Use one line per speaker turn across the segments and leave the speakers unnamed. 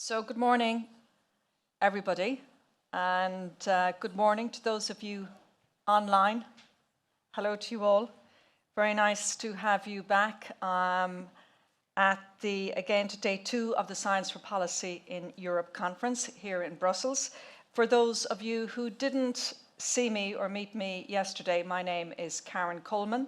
So good morning, everybody, and good morning to those of you online. Hello to you all. Very nice to have you back again to day 2 of the Science for Policy in Europe conference here in Brussels. For those of you who didn't see me or meet me yesterday, my name is Cathrine Coleman.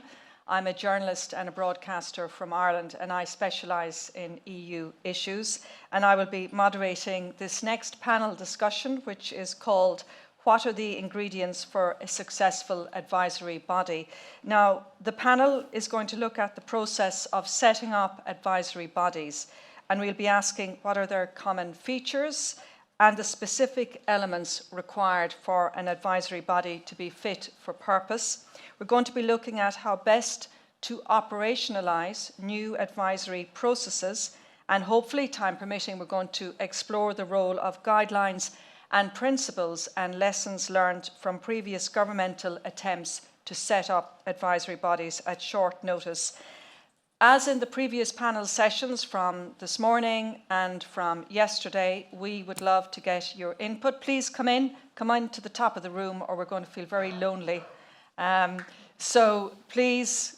I'm a journalist and a broadcaster from Ireland, and I specialise in EU issues. And I will be moderating this next panel discussion, which is called "What are the ingredients for a successful advisory body?" Now, the panel is going to look at the process of setting up advisory bodies, and we'll be asking what are their common features and the specific elements required for an advisory body to be fit for purpose. We're going to be looking at how best to operationalise new advisory processes, and hopefully, time permitting, we're going to explore the role of guidelines and principles and lessons learned from previous governmental attempts to set up advisory bodies at short notice. As in the previous panel sessions from this morning and from yesterday, we would love to get your input. Please come in to the top of the room, or we're going to feel very lonely. So please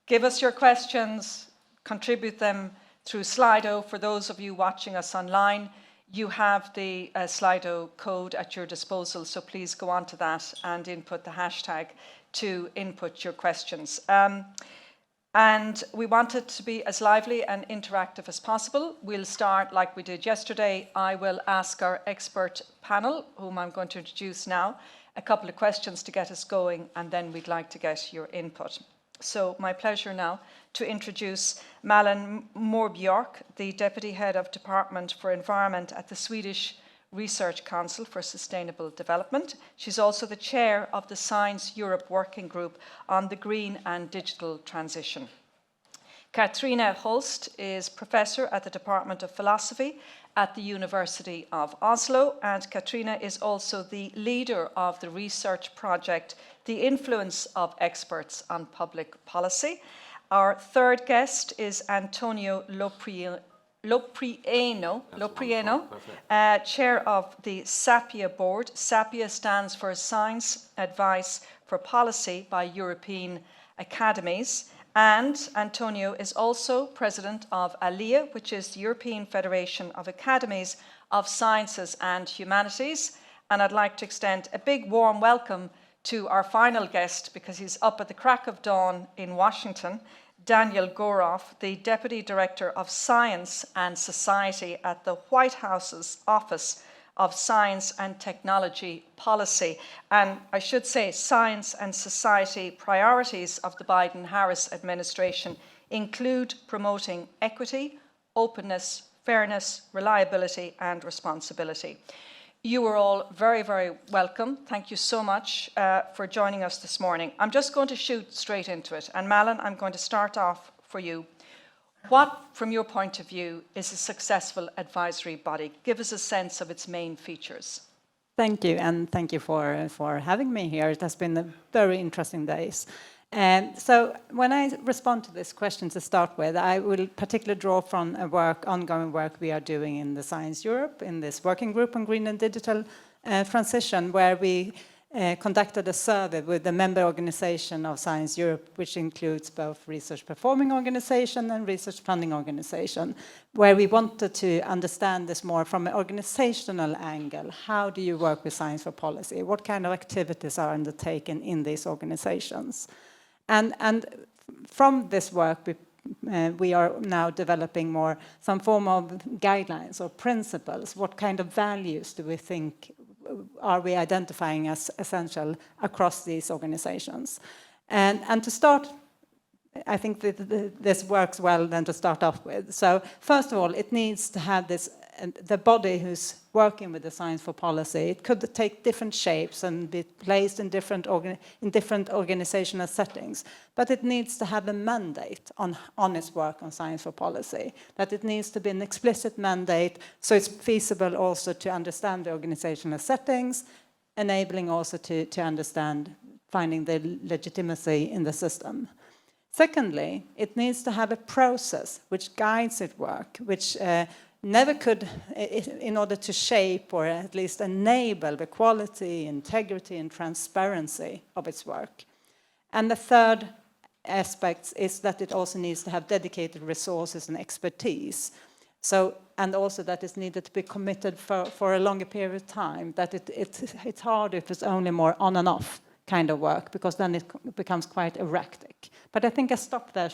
give us your questions, contribute them through Slido. For those of you watching us online, you have the Slido code at your disposal, so please go on to that and input the hashtag to input your questions. And we want it to be as lively and interactive as possible. We'll start like we did yesterday. I will ask our expert panel, whom I'm going to introduce now, a couple of questions to get us going, and then we'd like to get your input. So my pleasure now to introduce Malin Mobjörk, the Deputy Head of Department for Environment at the Swedish Research Council for Sustainable Development. She's also the chair of the Science Europe Working Group on the Green and Digital Transition. Cathrine Holst is professor at the Department of Philosophy at the University of Oslo, and Cathrine is also the leader of the research project, The Influence of Experts on Public Policy. Our third guest is Antonio Loprieno, chair of the SAPEA board. SAPEA stands for Science Advice for Policy by European Academies. And Antonio is also president of ALLEA, which is the European Federation of Academies of Sciences and Humanities. And I'd like to extend a big warm welcome to our final guest, because he's up at the crack of dawn in Washington, Daniel Goroff, the Deputy Director of Science and Society at the White House's Office of Science and Technology Policy. And I should say, science and society priorities of the Biden-Harris administration include promoting equity, openness, fairness, reliability, and responsibility. You are all very, very welcome. Thank you so much for joining us this morning. I'm just going to shoot straight into it. And Malin, I'm going to start off for you. What, from your point of view, is a successful advisory body? Give us a sense of its main features.
Thank you, and thank you for having me here. It has been a very interesting days. So when I respond to this question to start with, I will particularly draw from ongoing work we are doing in the Science Europe, in this working group on green and digital transition, where we conducted a survey with the member organization of Science Europe, which includes both research performing organization and research funding organization, where we wanted to understand this more from an organizational angle. How do you work with science for policy? What kind of activities are undertaken in these organizations? And from this work, we are now developing some form of guidelines or principles. What kind of values do we think are we identifying as essential across these organizations? And to start, I think that this works well then to start off with. So first of all, it needs to have the body who's working with the science for policy. It could take different shapes and be placed in different organizational settings, but it needs to have a mandate on its work on science for policy, that it needs to be an explicit mandate, so it's feasible also to understand the organizational settings, enabling also to understand finding the legitimacy in the system. Secondly, it needs to have a process which guides its work, which never could, in order to shape or at least enable the quality, integrity, and transparency of its work. And the third aspect is that it also needs to have dedicated resources and expertise. So, and also that it's needed to be committed for a longer period of time, that it's hard if it's only more on and off kind of work, because then it becomes quite erratic. But I think I stop there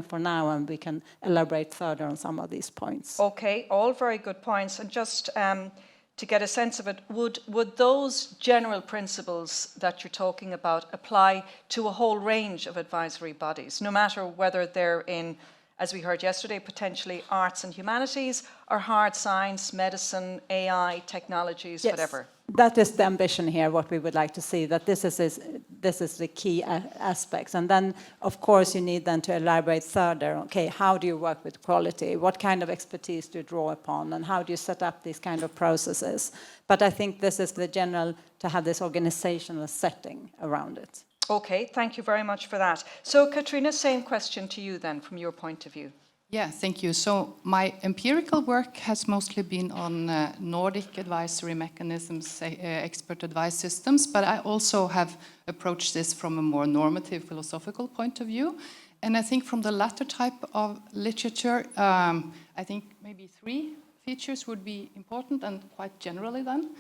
for now, and we can elaborate further on some of these points.
Okay, all very good points. And just to get a sense of it, would those general principles that you're talking about apply to a whole range of advisory bodies, no matter whether they're in, as we heard yesterday, potentially arts and humanities, or hard science, medicine, AI, technologies,
yes,
whatever?
That is the ambition here, what we would like to see, that this is the key aspects. And then, of course, you need then to elaborate further. Okay, how do you work with quality? What kind of expertise do you draw upon? And how do you set up these kind of processes? But I think this is the general, to have this organizational setting around it.
Okay, thank you very much for that. So, Katrina, same question to you then, from your point of view.
Yeah, thank you. So my empirical work has mostly been on Nordic advisory mechanisms, expert advice systems, but I also have approached this from a more normative philosophical point of view. And I think from the latter type of literature, I think maybe 3 features would be important, and quite generally then.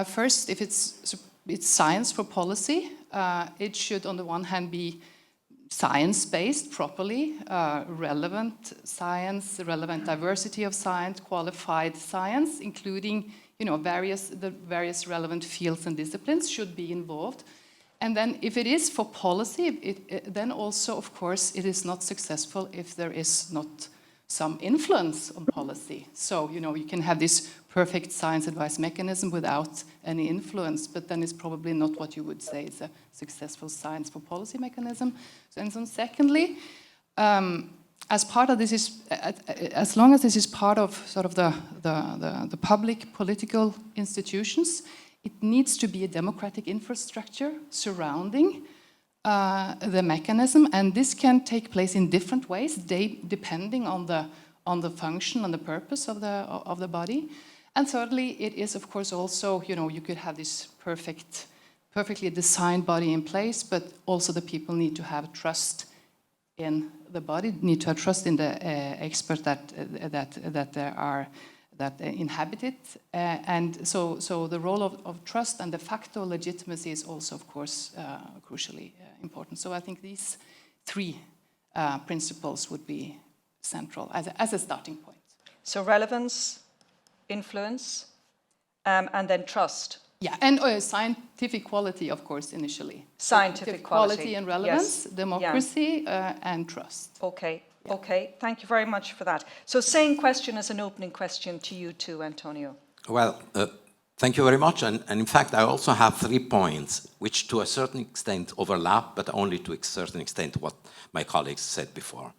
First, if it's science for policy, it should on the one hand be science-based properly, relevant science, relevant diversity of science, qualified science, including the various relevant fields and disciplines should be involved. And then if it is for policy, then also, of course, it is not successful if there is not some influence on policy. So, you can have this perfect science advice mechanism without any influence, but then it's probably not what you would say is a successful science for policy mechanism. And so secondly, as part of this as long as this is part of sort of the public political institutions, it needs to be a democratic infrastructure surrounding the mechanism, and this can take place in different ways, depending on the function and the purpose of the body. And thirdly, it is of course also, you could have this perfectly designed body in place, but also the people need to have trust in the body, need to have trust in the experts that inhabit it. And so the role of trust and de facto legitimacy is also, of course, crucially important. So I think these 3 principles would be central as a starting point.
So relevance, influence, and then trust.
Yeah, and scientific quality, of course, initially.
Scientific quality
and relevance,
yes.
democracy, and trust.
Okay, yeah. Okay, thank you very much for that. So same question as an opening question to you too, Antonio.
Well, thank you very much. And in fact, I also have 3 points, which to a certain extent overlap, but only to a certain extent what my colleagues said before.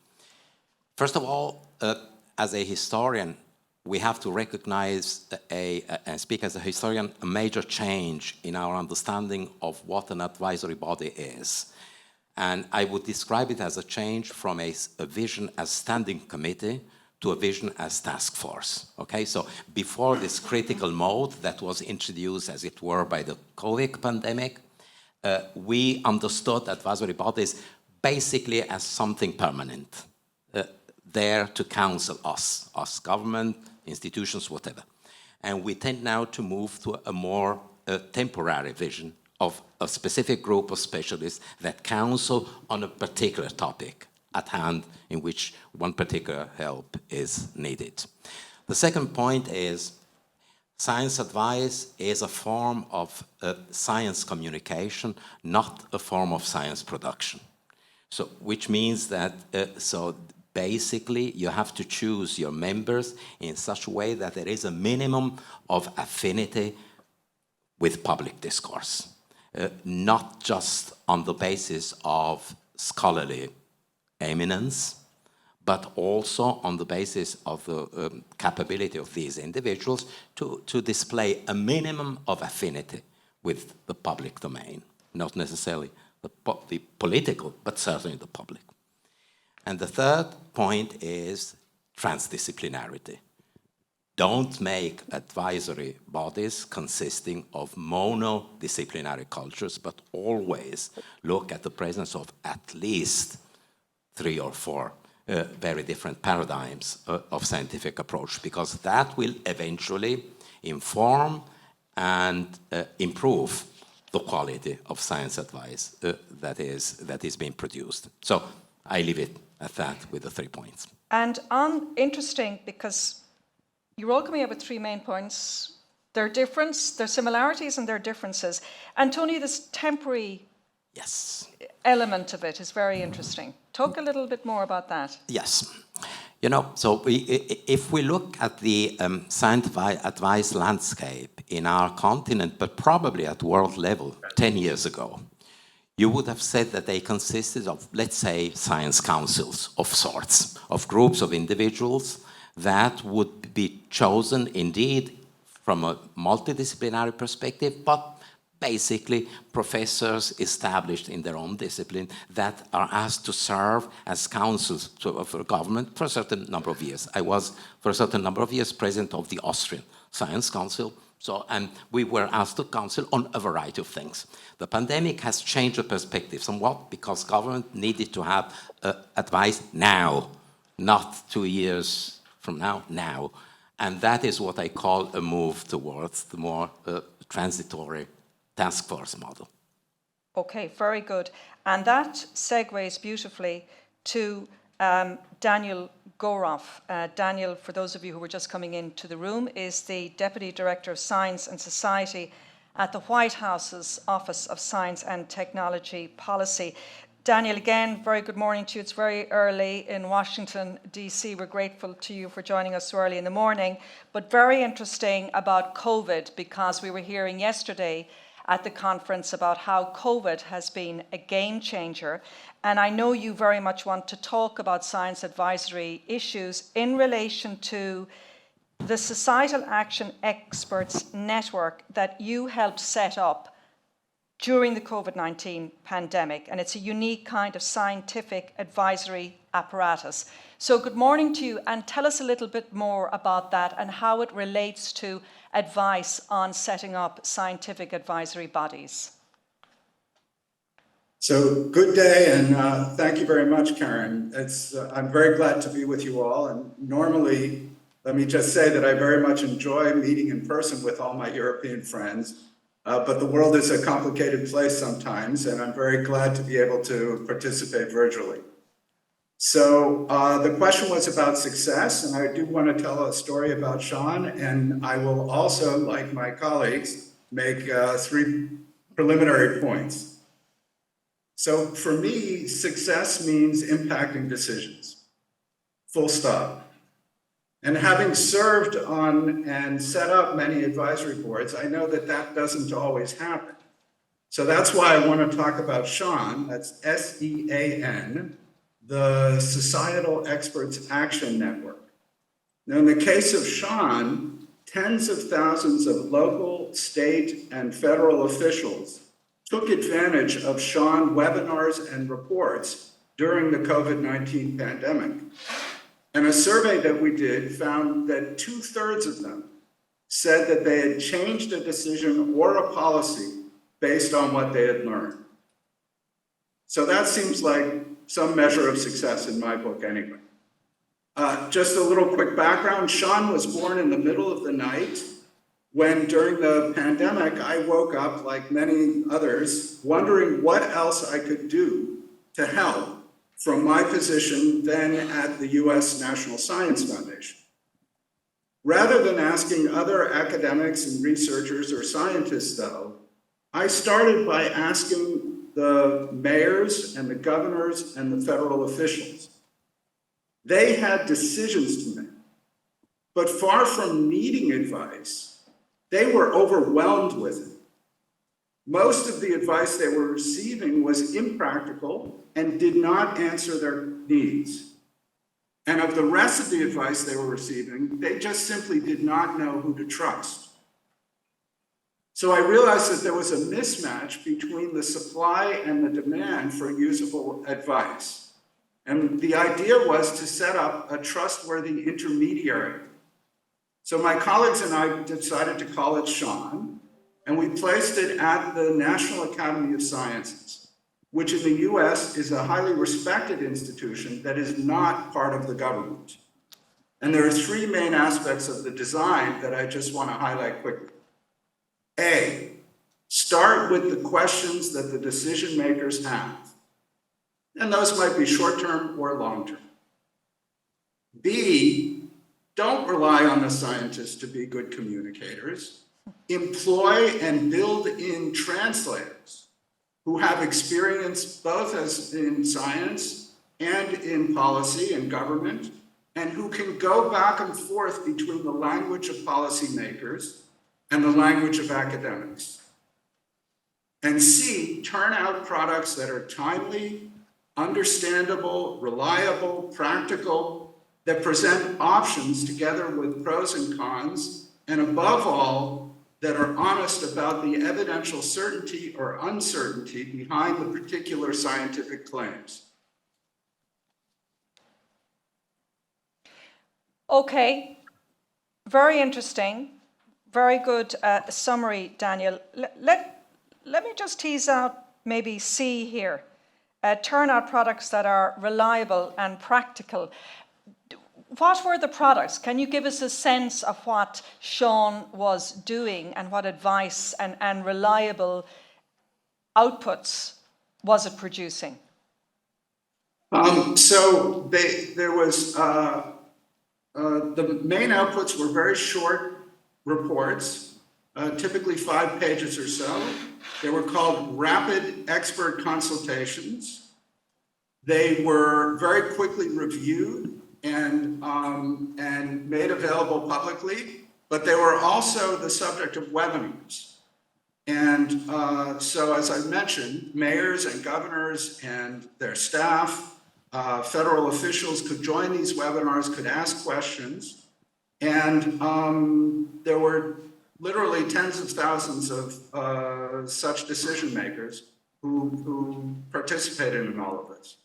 First of all, as a historian, we have to recognize and speak as a historian, a major change in our understanding of what an advisory body is. And I would describe it as a change from a vision as standing committee to a vision as task force. Okay, so before this critical mode that was introduced, as it were, by the COVID pandemic, we understood advisory bodies basically as something permanent, there to counsel us government, institutions, whatever. And we tend now to move to a more temporary vision of a specific group of specialists that counsel on a particular topic at hand in which one particular help is needed. The second point is science advice is a form of science communication, not a form of science production. So, which means that, basically, you have to choose your members in such a way that there is a minimum of affinity with public discourse, not just on the basis of scholarly eminence, but also on the basis of the capability of these individuals to display a minimum of affinity with the public domain, not necessarily the political, but certainly the public. And the third point is transdisciplinarity. don't make advisory bodies consisting of monodisciplinary cultures, but always look at the presence of at least 3 or 4 very different paradigms of scientific approach, because that will eventually inform and improve the quality of science advice that is being produced. So I leave it at that with the 3 points.
And interesting, because you're all coming up with 3 main points. There are similarities and there are differences. Antonio, this temporary element of it is very interesting. Talk a little bit more about that.
Yes. You know, so if we look at the science advice landscape in our continent, but probably at world level 10 years ago, you would have said that they consisted of, let's say, science councils of sorts, of groups of individuals that would be chosen indeed from a multidisciplinary perspective, but basically professors established in their own discipline that are asked to serve as councils for government for a certain number of years. I was, for a certain number of years, president of the Austrian Science Council, and we were asked to counsel on a variety of things. The pandemic has changed the perspective somewhat because government needed to have advice now, not 2 years from now. And that is what I call a move towards the more transitory task force model.
Okay, very good. And that segues beautifully to Daniel Goroff. Daniel, for those of you who were just coming into the room, is the Deputy Director of Science and Society at the White House's Office of Science and Technology Policy. Daniel, again, very good morning to you. It's very early in Washington, D.C. We're grateful to you for joining us so early in the morning. But very interesting about COVID, because we were hearing yesterday at the conference about how COVID has been a game changer. And I know you very much want to talk about science advisory issues in relation to the Societal Action Experts Network that you helped set up during the COVID-19 pandemic. And it's a unique kind of scientific advisory apparatus. So good morning to you, and tell us a little bit more about that and how it relates to advice on setting up scientific advisory bodies.
So good day, and thank you very much, Karen. I'm very glad to be with you all. And normally, let me just say that I very much enjoy meeting in person with all my European friends. But the world is a complicated place sometimes, and I'm very glad to be able to participate virtually. So the question was about success, and I do want to tell a story about Sean, and I will also, like my colleagues, make 3 preliminary points. So for me, success means impacting decisions, full stop. And having served on and set up many advisory boards, I know that that doesn't always happen. So that's why I want to talk about SEAN, that's S-E-A-N, the Societal Experts Action Network. Now, in the case of SEAN, tens of thousands of local, state, and federal officials took advantage of SEAN webinars and reports during the COVID-19 pandemic. And a survey that we did found that 2/3 of them said that they had changed a decision or a policy based on what they had learned. So that seems like some measure of success in my book anyway. Just a little quick background. Sean was born in the middle of the night when, during the pandemic, I woke up, like many others, wondering what else I could do to help from my position then at the US National Science Foundation. Rather than asking other academics and researchers or scientists, though, I started by asking the mayors and the governors and the federal officials. They had decisions to make, but far from needing advice, they were overwhelmed with it. Most of the advice they were receiving was impractical and did not answer their needs. And of the rest of the advice they were receiving, they just simply did not know who to trust. So I realized that there was a mismatch between the supply and the demand for usable advice. And the idea was to set up a trustworthy intermediary So my colleagues and I decided to call it Sean, and we placed it at the National Academy of Sciences, which in the US is a highly respected institution that is not part of the government. And there are three main aspects of the design that I just want to highlight quickly. A, start with the questions that the decision makers have. And those might be short-term or long-term. B, don't rely on the scientists to be good communicators. Employ and build in translators who have experience both as in science and in policy and government, and who can go back and forth between the language of policymakers and the language of academics. And C, turn out products that are timely, understandable, reliable, practical, that present options together with pros and cons, and above all, that are honest about the evidential certainty or uncertainty behind the particular scientific claims.
Okay, very interesting, very good summary, Daniel. Let me just tease out maybe C here. Turn out products that are reliable and practical. What were the products? Can you give us a sense of what Sean was doing and what advice and reliable outputs was it producing?
So there was, the main outputs were very short reports, typically 5 pages or so. They were called rapid expert consultations. They were very quickly reviewed and made available publicly, but they were also the subject of webinars. And so, as I mentioned, mayors and governors and their staff, federal officials could join these webinars, could ask questions, and there were literally tens of thousands of such decision makers who participated in all of this.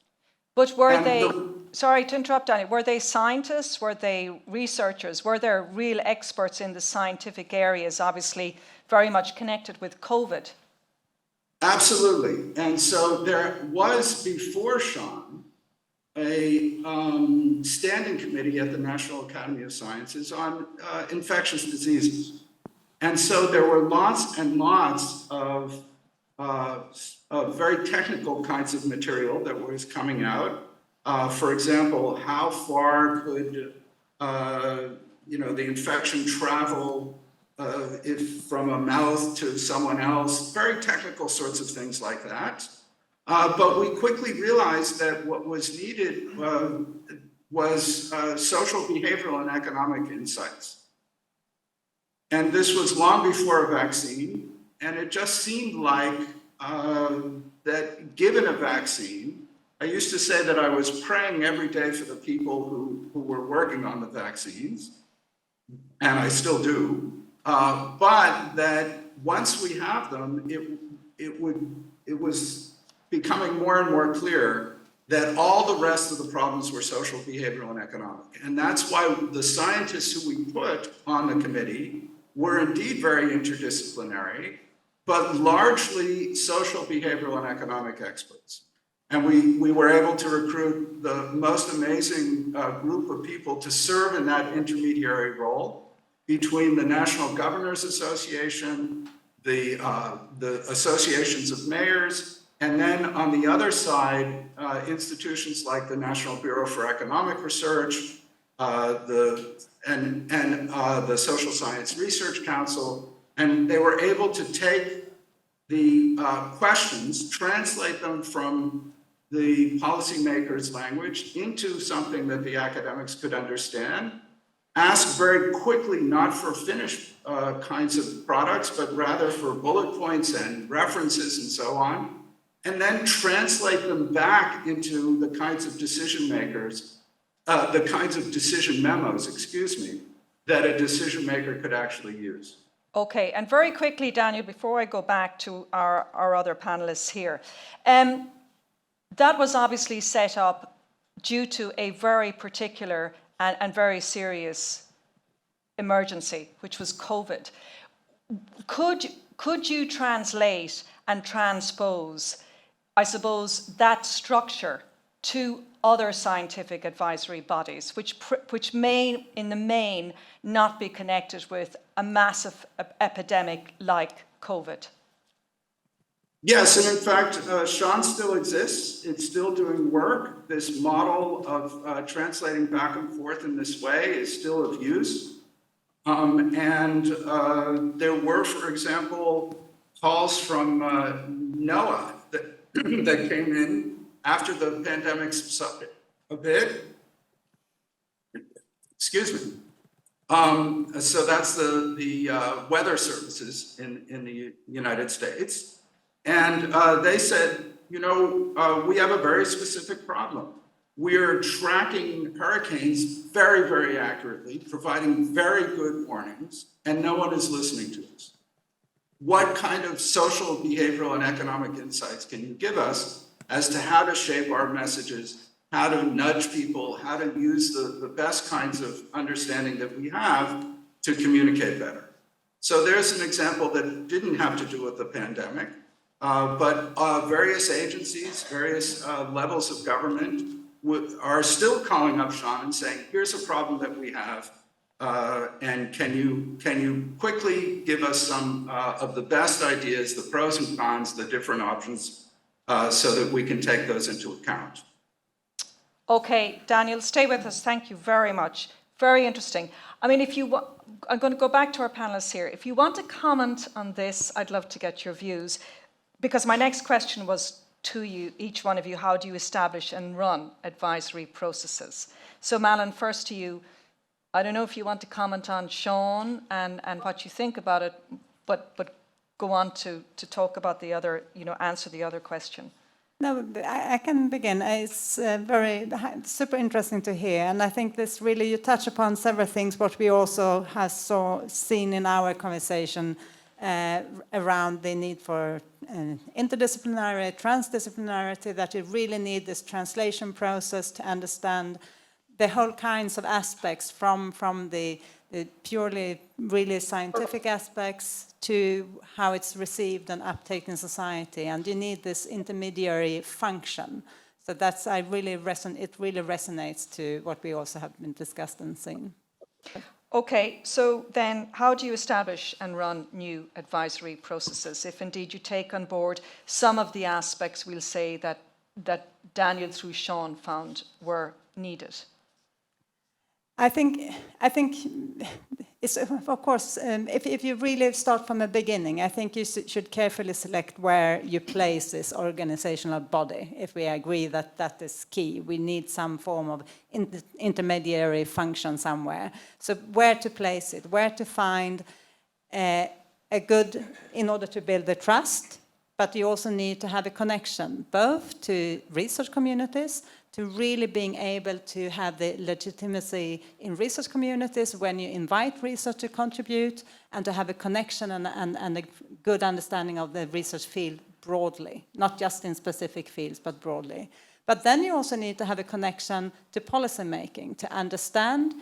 But were they, sorry to interrupt, Danny, were they scientists, were they researchers, were there real experts in the scientific areas, obviously very much connected with COVID?
Absolutely. And so there was, before Sean, a standing committee at the National Academy of Sciences on infectious diseases. And so there were lots and lots of very technical kinds of material that was coming out. For example, how far could the infection travel if from a mouth to someone else? Very technical sorts of things like that. But we quickly realized that what was needed was social, behavioral, and economic insights. And this was long before a vaccine, and it just seemed like that given a vaccine, I used to say that I was praying every day for the people who were working on the vaccines, and I still do, but that once we have them, it was becoming more and more clear that all the rest of the problems were social, behavioral, and economic. And that's why the scientists who we put on the committee were indeed very interdisciplinary, but largely social, behavioral, and economic experts. And we were able to recruit the most amazing group of people to serve in that intermediary role between the National Governors Association, the associations of mayors, and then on the other side, institutions like the National Bureau for Economic Research, the Social Science Research Council, and they were able to take the questions, translate them from the policymakers' language into something that the academics could understand, ask very quickly, not for finished kinds of products, but rather for bullet points and references and so on, and then translate them back into the kinds of decision makers, the kinds of decision memos, that a decision maker could actually use.
Okay, and very quickly, Daniel, before I go back to our other panelists here, that was obviously set up due to a very particular and very serious emergency, which was COVID. Could you translate and transpose, I suppose, that structure to other scientific advisory bodies, which may, in the main, not be connected with a massive epidemic like COVID?
Yes, and in fact, Sean still exists. It's still doing work. This model of translating back and forth in this way is still of use. There were, for example, calls from NOAA that came in after the pandemic subsided a bit. Excuse me. So that's the weather services in the United States. And they said, you know, we have a very specific problem. We're tracking hurricanes very, very accurately, providing very good warnings, and no one is listening to us. What kind of social, behavioral, and economic insights can you give us as to how to shape our messages, how to nudge people, how to use the best kinds of understanding that we have to communicate better? So there's an example that didn't have to do with the pandemic, but various agencies, various levels of government are still calling up Sean and saying, here's a problem that we have, and can you quickly give us some of the best ideas, the pros and cons, the different options, so that we can take those into account.
Okay, Daniel, stay with us. Thank you very much. Very interesting. I mean, I'm going to go back to our panelists here. If you want to comment on this, I'd love to get your views, because my next question was to you, each one of you, how do you establish and run advisory processes? So Malin, first to you. I don't know if you want to comment on Sean and what you think about it, but go on to talk about the other, answer the other question.
No, I can begin. It's very super interesting to hear, and I think this really, you touch upon several things what we also have seen in our conversation around the need for interdisciplinary, transdisciplinarity, that you really need this translation process to understand the whole kinds of aspects from the purely really scientific aspects to how it's received and uptaken in society, and you need this intermediary function. So that's it really resonates to what we also have been discussed and seen.
Okay, so then how do you establish and run new advisory processes if indeed you take on board some of the aspects, we'll say, that Daniel through Sean found were needed?
I think it's, of course, if you really start from the beginning, I think you should carefully select where you place this organizational body. If we agree that that is key, we need some form of intermediary function somewhere. So where to place it, where to find a good, in order to build the trust, but you also need to have a connection both to research communities, to really being able to have the legitimacy in research communities when you invite research to contribute, and to have a connection and a good understanding of the research field broadly, not just in specific fields, but broadly. But then you also need to have a connection to policy making, to understand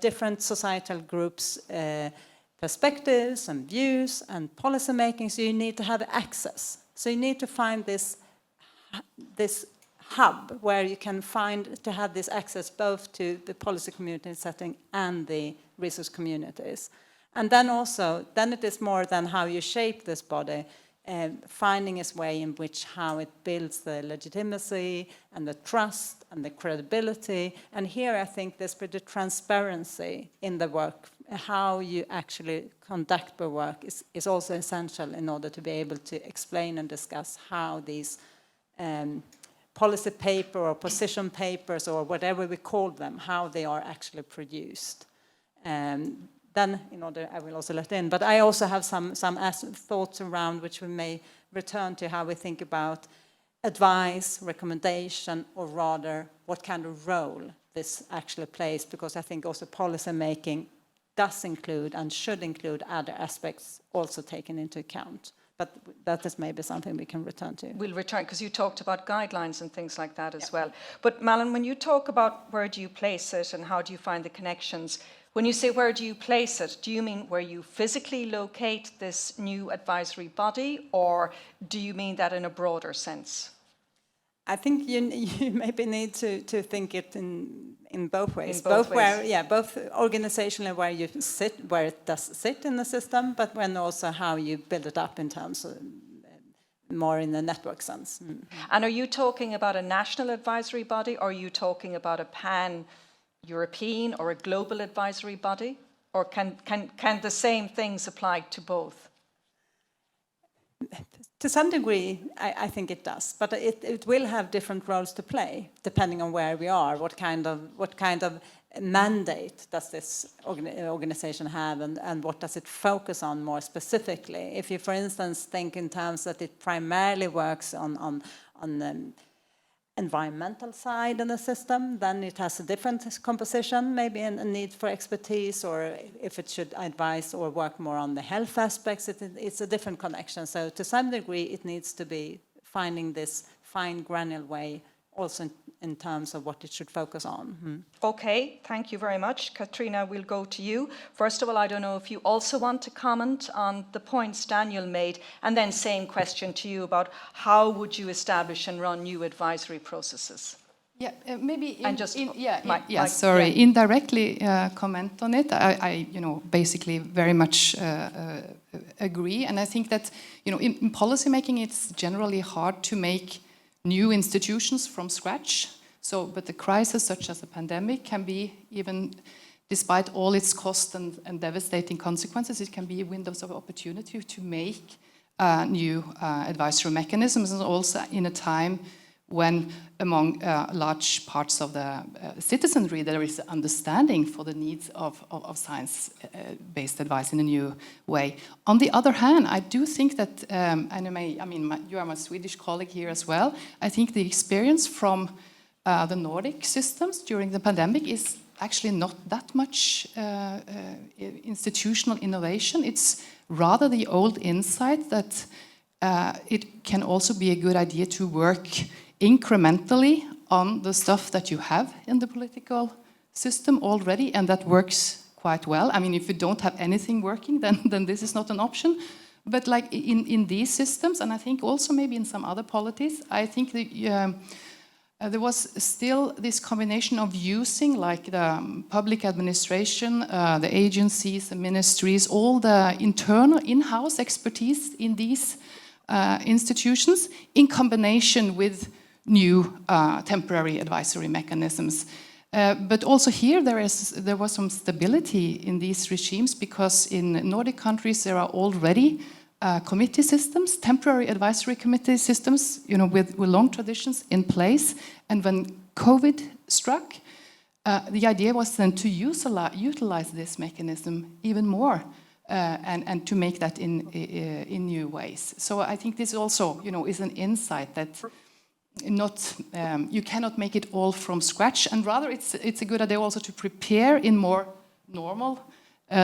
different societal groups' perspectives and views and policy making, so you need to have access. So you need to find this hub where you can find to have this access both to the policy community setting and the research communities. And then also, then it is more than how you shape this body, finding its way in which how it builds the legitimacy and the trust and the credibility. And here I think there's pretty transparency in the work. How you actually conduct the work is also essential in order to be able to explain and discuss how these policy paper or position papers or whatever we call them, how they are actually produced. Then, in order, I will also let in, but I also have some thoughts around which we may return to how we think about advice, recommendation, or rather what kind of role this actually plays, because I think also policy making does include and should include other aspects also taken into account. But that is maybe something we can return to.
We'll return, because you talked about guidelines and things like that as well. But Malin, when you talk about where do you place it and how do you find the connections, When you say where do you place it, do you mean where you physically locate this new advisory body, or do you mean that in a broader sense?
I think you maybe need to think it in both ways.
In both ways.
Both organizationally where you sit, where it does sit in the system, but when also how you build it up in terms of more in the network sense. Mm.
And are you talking about a national advisory body, or are you talking about a pan-European or a global advisory body? Or can the same things apply to both?
To some degree, I think it does, but it will have different roles to play depending on where we are. What kind of mandate does this organization have, and what does it focus on more specifically? If you, for instance, think in terms that it primarily works on the environmental side in the system, then it has a different composition, maybe a need for expertise, or if it should advise or work more on the health aspects, it's a different connection. So to some degree, it needs to be finding this fine granular way also in terms of what it should focus on. Mm.
Okay, thank you very much. Katrina, we'll go to you. First of all, I don't know if you also want to comment on the points Daniel made, and then same question to you about how would you establish and run new advisory processes?
Yeah, maybe
sorry.
Indirectly comment on it. I basically very much agree, and I think that in policy making, it's generally hard to make new institutions from scratch. So, but the crisis, such as the pandemic, can be, even despite all its cost and devastating consequences, it can be windows of opportunity to make new advisory mechanisms, and also in a time when among large parts of the citizenry there is understanding for the needs of science-based advice in a new way. On the other hand, I do think that, you are my Swedish colleague here as well, I think the experience from the Nordic systems during the pandemic is actually not that much institutional innovation. It's rather the old insight that it can also be a good idea to work incrementally on the stuff that you have in the political system already, and that works quite well. I mean, if you don't have anything working, then this is not an option. But like in these systems, and I think also maybe in some other polities, I think that, there was still this combination of using like the public administration, the agencies, the ministries, all the internal in-house expertise in these institutions in combination with new temporary advisory mechanisms. But also here there was some stability in these regimes, because in Nordic countries there are already committee systems, temporary advisory committee systems, with long traditions in place. And when COVID struck, the idea was then to utilize this mechanism even more, and to make that in new ways. So I think this also, is an insight that you cannot make it all from scratch, and rather it's a good idea also to prepare in more normal,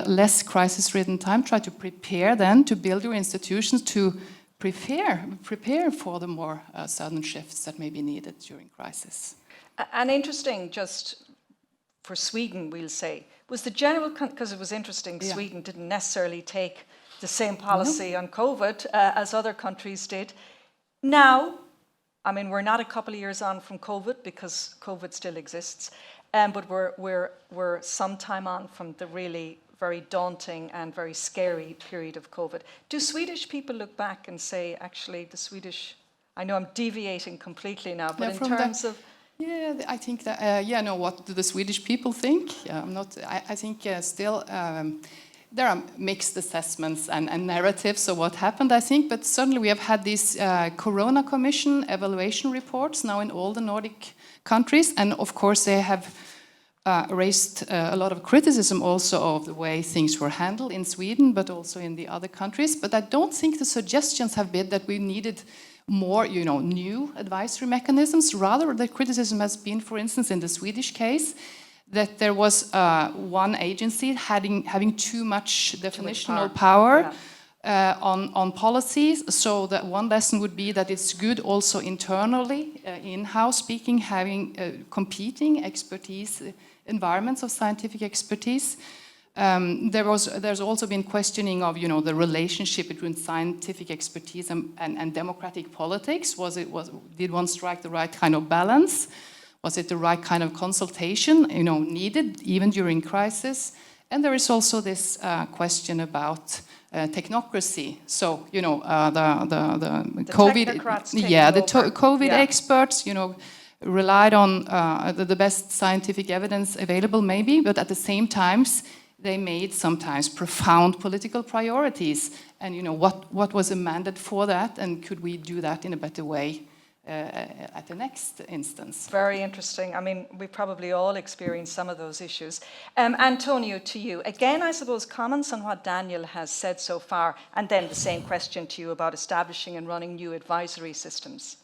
less crisis-ridden time. Try to prepare then to build your institutions to prepare for the more sudden shifts that may be needed during crisis.
And interesting, just for Sweden, we'll say, was the general, because it was interesting,
Yeah.
Sweden didn't necessarily take the same policy on COVID as other countries did. Now, I mean, we're not a couple of years on from COVID, because COVID still exists, but we're some time on from the really very daunting and very scary period of COVID. Do Swedish people look back and say, actually, the Swedish, I know I'm deviating completely now, but in terms of...
Yeah, I think that, what do the Swedish people think? I think still there are mixed assessments and narratives of what happened, I think, but certainly we have had these Corona Commission evaluation reports now in all the Nordic countries, and of course they have raised a lot of criticism also of the way things were handled in Sweden, but also in the other countries. But I don't think the suggestions have been that we needed more, new advisory mechanisms. Rather, the criticism has been, for instance, in the Swedish case, that there was one agency having too much definitional power. On policies. So that one lesson would be that it's good also internally, in-house speaking, having competing expertise, environments of scientific expertise. There's also been questioning of, the relationship between scientific expertise and democratic politics. Did one strike the right kind of balance? Was it the right kind of consultation, needed even during crisis? And there is also this question about technocracy. So, the COVID, COVID experts, relied on the best scientific evidence available, maybe, but at the same time, they made sometimes profound political priorities. And what was amended for that, and could we do that in a better way at the next instance?
Very interesting. I mean, we probably all experienced some of those issues. Antonio, to you. Again, I suppose comments on what Daniel has said so far, and then the same question to you about establishing and running new advisory systems.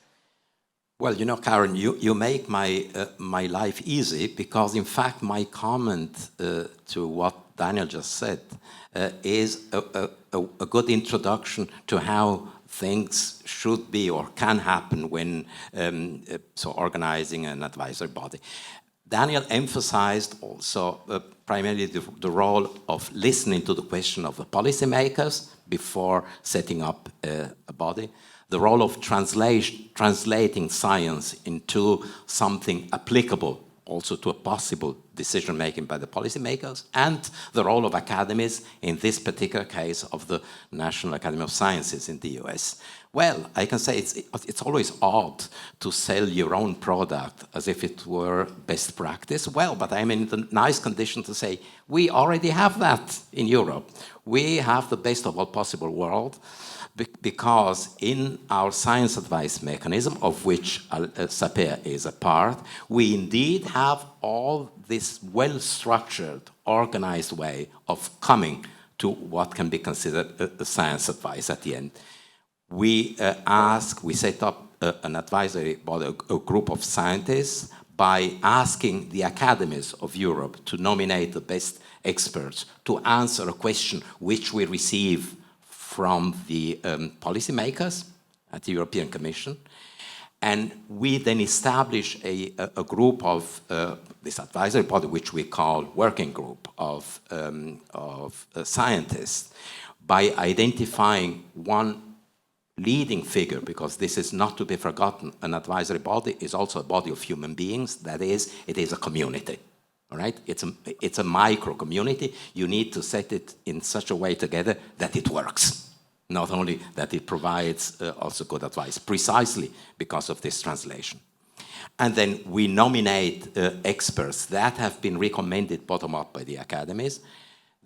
Well, Karen, you make my life easy, because in fact my comment to what Daniel just said is a good introduction to how things should be or can happen when organizing an advisory body. Daniel emphasized also primarily the role of listening to the question of the policymakers before setting up a body, the role of translating science into something applicable also to a possible decision-making by the policymakers, and the role of academies, in this particular case of the National Academy of Sciences in the US. Well, I can say it's always odd to sell your own product as if it were best practice. Well, but I'm in the nice condition to say we already have that in Europe. We have the best of all possible world, because in our science advice mechanism, of which SAPEA is a part, we indeed have all this well-structured, organized way of coming to what can be considered a science advice at the end. We set up an advisory body, a group of scientists, by asking the academies of Europe to nominate the best experts to answer a question which we receive from the policymakers at the European Commission. And we then establish a group of this advisory body, which we call working group of scientists, by identifying one leading figure, because this is not to be forgotten. An advisory body is also a body of human beings. That is, it is a community. All right? It's a micro community. You need to set it in such a way together that it works. Not only that it provides also good advice, precisely because of this translation. And then we nominate experts that have been recommended bottom-up by the academies,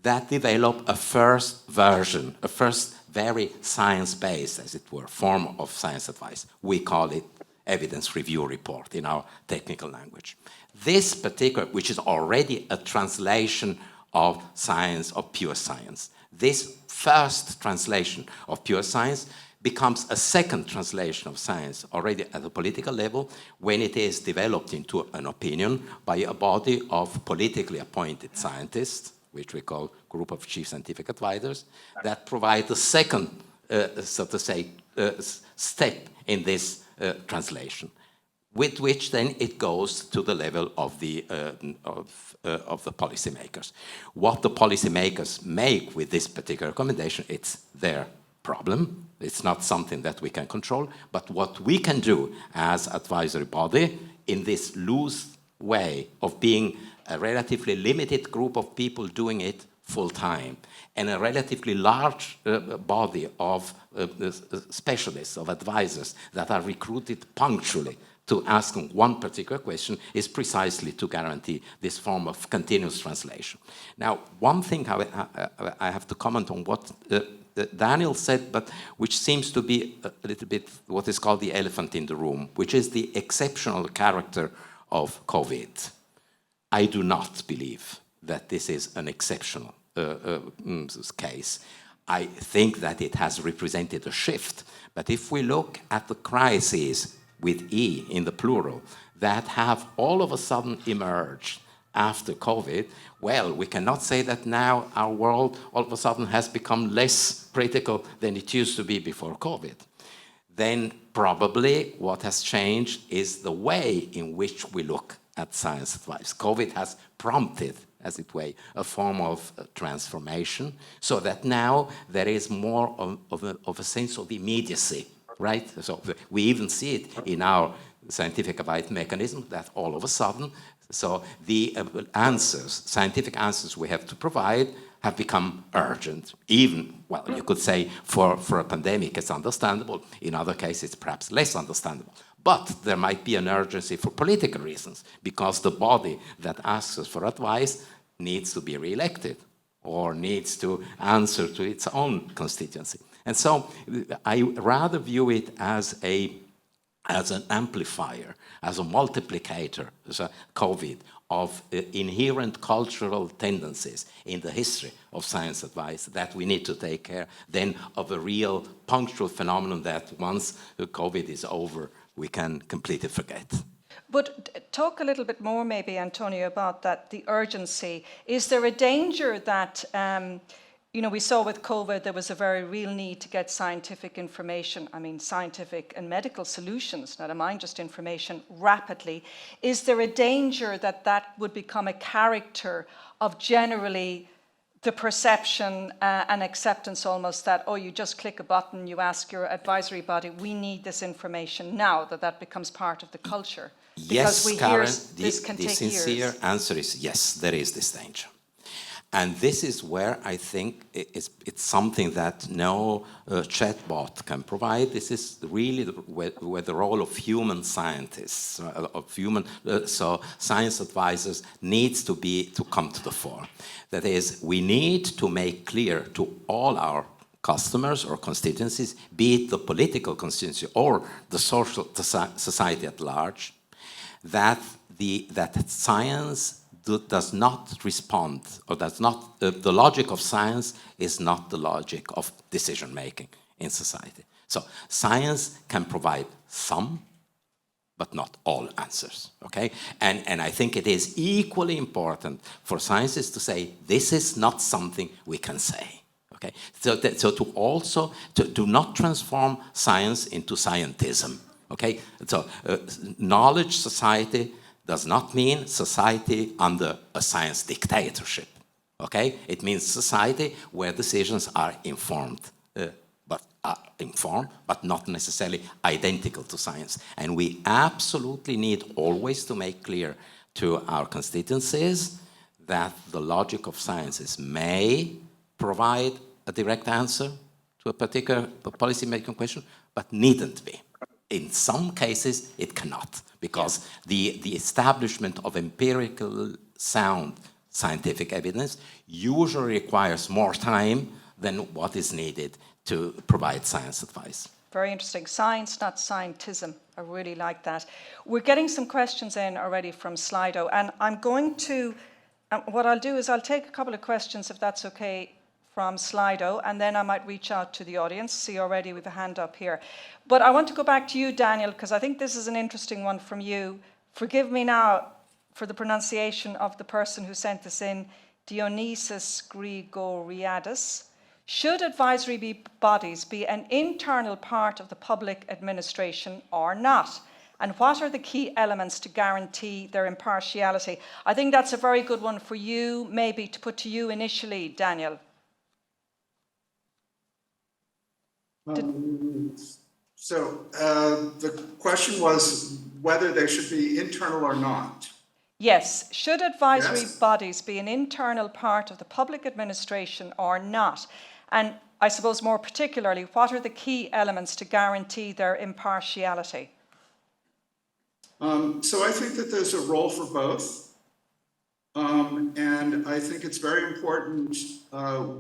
that develop a first version, a first very science-based, as it were, form of science advice. We call it evidence review report in our technical language. This particular, which is already a translation of science, of pure science, this first translation of pure science becomes a second translation of science already at a political level when it is developed into an opinion by a body of politically appointed scientists, which we call Group of Chief Scientific Advisors, that provide the second, so to say, step in this translation, with which then it goes to the level of the policymakers. What the policymakers make with this particular recommendation, it's their problem. It's not something that we can control, but what we can do as advisory body in this loose way of being a relatively limited group of people doing it full time, and a relatively large body of specialists, of advisors that are recruited punctually to ask one particular question, is precisely to guarantee this form of continuous translation. Now, one thing I have to comment on what Daniel said, but which seems to be a little bit what is called the elephant in the room, which is the exceptional character of COVID. I do not believe that this is an exceptional case. I think that it has represented a shift. But if we look at the crises with E in the plural that have all of a sudden emerged after COVID, well, we cannot say that now our world all of a sudden has become less critical than it used to be before COVID. Then probably what has changed is the way in which we look at science advice. COVID has prompted as it were, a form of transformation, so that now there is more of a sense of immediacy, right? So we even see it in our scientific advice mechanism that all of a sudden, so the answers, scientific answers we have to provide have become urgent. Even, well, you could say for a pandemic it's understandable, in other cases perhaps less understandable. But there might be an urgency for political reasons, because the body that asks us for advice needs to be re-elected or needs to answer to its own constituency. And so I rather view it as an amplifier, as a multiplicator, as a COVID, of inherent cultural tendencies in the history of science advice that we need to take care than of a real punctual phenomenon that once COVID is over, we can completely forget.
But talk a little bit more maybe, Antonio, about that, the urgency. Is there a danger that, you know, we saw with COVID, there was a very real need to get scientific information, I mean, scientific and medical solutions, not mind just information, rapidly. Is there a danger that that would become a character of generally the perception and acceptance almost that, oh, you just click a button, you ask your advisory body, we need this information now, that becomes part of the culture?
Yes,
we
Karen,
hear this can
the
take
sincere
years.
answer is yes, there is this danger. And this is where I think it's something that no chatbot can provide. This is really where the role of human scientists, so science advisors needs to come to the fore. That is, we need to make clear to all our customers or constituencies, be it the political constituency or the society at large, that science does not respond, or does not, the logic of science is not the logic of decision-making in society. So science can provide some, but not all answers, okay? And I think it is equally important for scientists to say, this is not something we can say, okay? So to also, to not transform science into scientism, okay? So knowledge society does not mean society under a science dictatorship, okay? It means society where decisions are informed, but not necessarily identical to science. And we absolutely need always to make clear to our constituencies that the logic of sciences may provide a direct answer to a particular policy-making question, but needn't be. In some cases, it cannot, because the establishment of empirical sound scientific evidence usually requires more time than what is needed to provide science advice.
Very interesting. Science, not scientism. I really like that. We're getting some questions in already from Slido, and I'm going to, what I'll do is I'll take a couple of questions, if that's okay, from Slido, and then I might reach out to the audience. See, already we have a hand up here. But I want to go back to you, Daniel, because I think this is an interesting one from you. Forgive me now for the pronunciation of the person who sent this in, Dionysus Grigoriadis. Should advisory bodies be an internal part of the public administration or not? And what are the key elements to guarantee their impartiality? I think that's a very good one for you, maybe to put to you initially, Daniel.
So the question was whether they should be internal or not.
Yes. Should advisory bodies be an internal part of the public administration or not? And I suppose more particularly, what are the key elements to guarantee their impartiality?
So I think that there's a role for both. And I think it's very important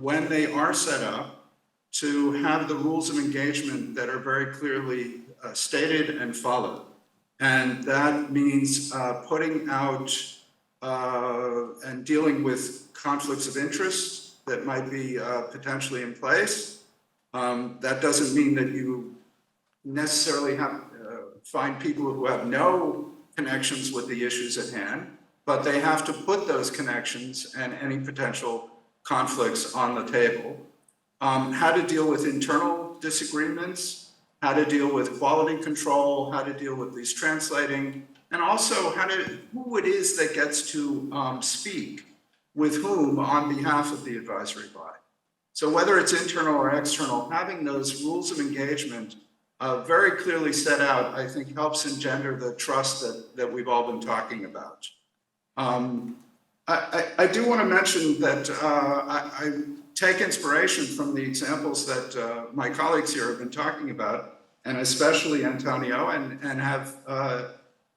when they are set up to have the rules of engagement that are very clearly stated and followed. And that means putting out and dealing with conflicts of interest that might be potentially in place. That doesn't mean that you necessarily have find people who have no connections with the issues at hand, but they have to put those connections and any potential conflicts on the table. How to deal with internal disagreements, how to deal with quality control, how to deal with these translating, and also who it is that gets to speak with whom on behalf of the advisory body. So whether it's internal or external, having those rules of engagement very clearly set out, I think helps engender the trust that we've all been talking about. I do want to mention that I take inspiration from the examples that my colleagues here have been talking about, and especially Antonio, and have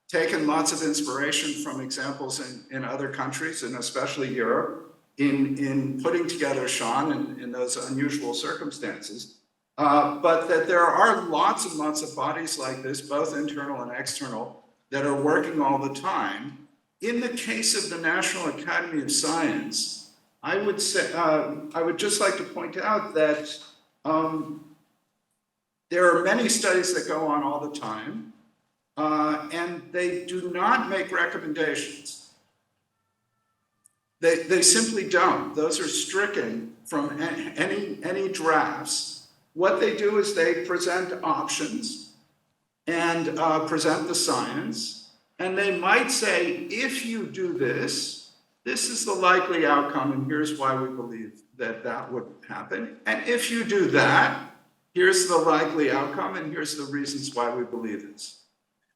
taken lots of inspiration from examples in other countries, and especially Europe, in putting together Sean in those unusual circumstances. But that there are lots and lots of bodies like this, both internal and external, that are working all the time. In the case of the National Academy of Science, I would say, I would just like to point out that there are many studies that go on all the time, and they do not make recommendations. They simply don't. Those are stricken from any drafts. What they do is they present options and present the science, and they might say, if you do this, this is the likely outcome, and here's why we believe that that would happen. And if you do that, here's the likely outcome, and here's the reasons why we believe this.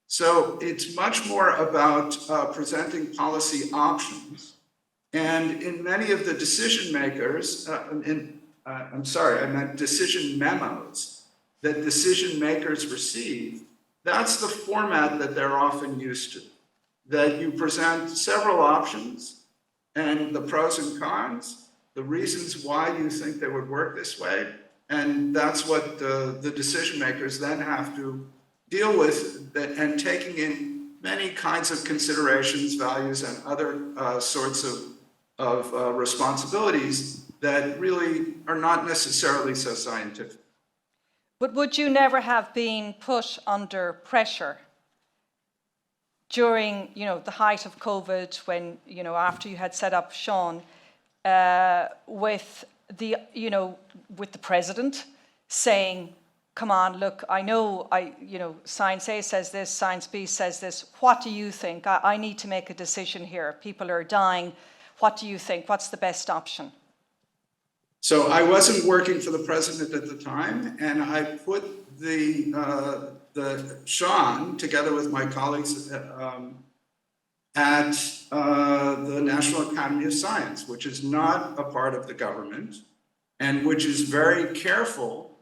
So it's much more about presenting policy options. And in many of the decision makers, I'm sorry, I meant decision memos that decision makers receive, that's the format that they're often used to. That you present several options and the pros and cons, the reasons why you think they would work this way, and that's what the decision makers then have to deal with, and taking in many kinds of considerations, values, and other sorts of responsibilities that really are not necessarily so scientific.
But would you never have been put under pressure during, the height of COVID, when, after you had set up Sean, with the president saying, come on, look, I know, science A says this, science B says this, what do you think? I need to make a decision here. People are dying. What do you think? What's the best option?
So I wasn't working for the president at the time, and I put the Sean together with my colleagues at the National Academy of Science, which is not a part of the government, and which is very careful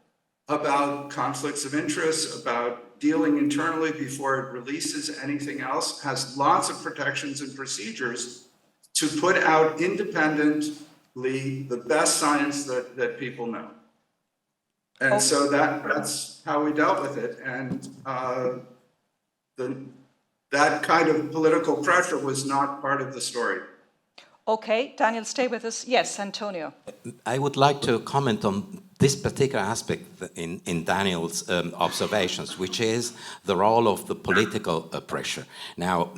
about conflicts of interest, about dealing internally before it releases anything else, has lots of protections and procedures to put out independently the best science that people know. And so that's how we dealt with it. And that kind of political pressure was not part of the story.
Okay, Daniel, stay with us. Yes, Antonio.
I would like to comment on this particular aspect in Daniel's observations, which is the role of the political pressure. Now,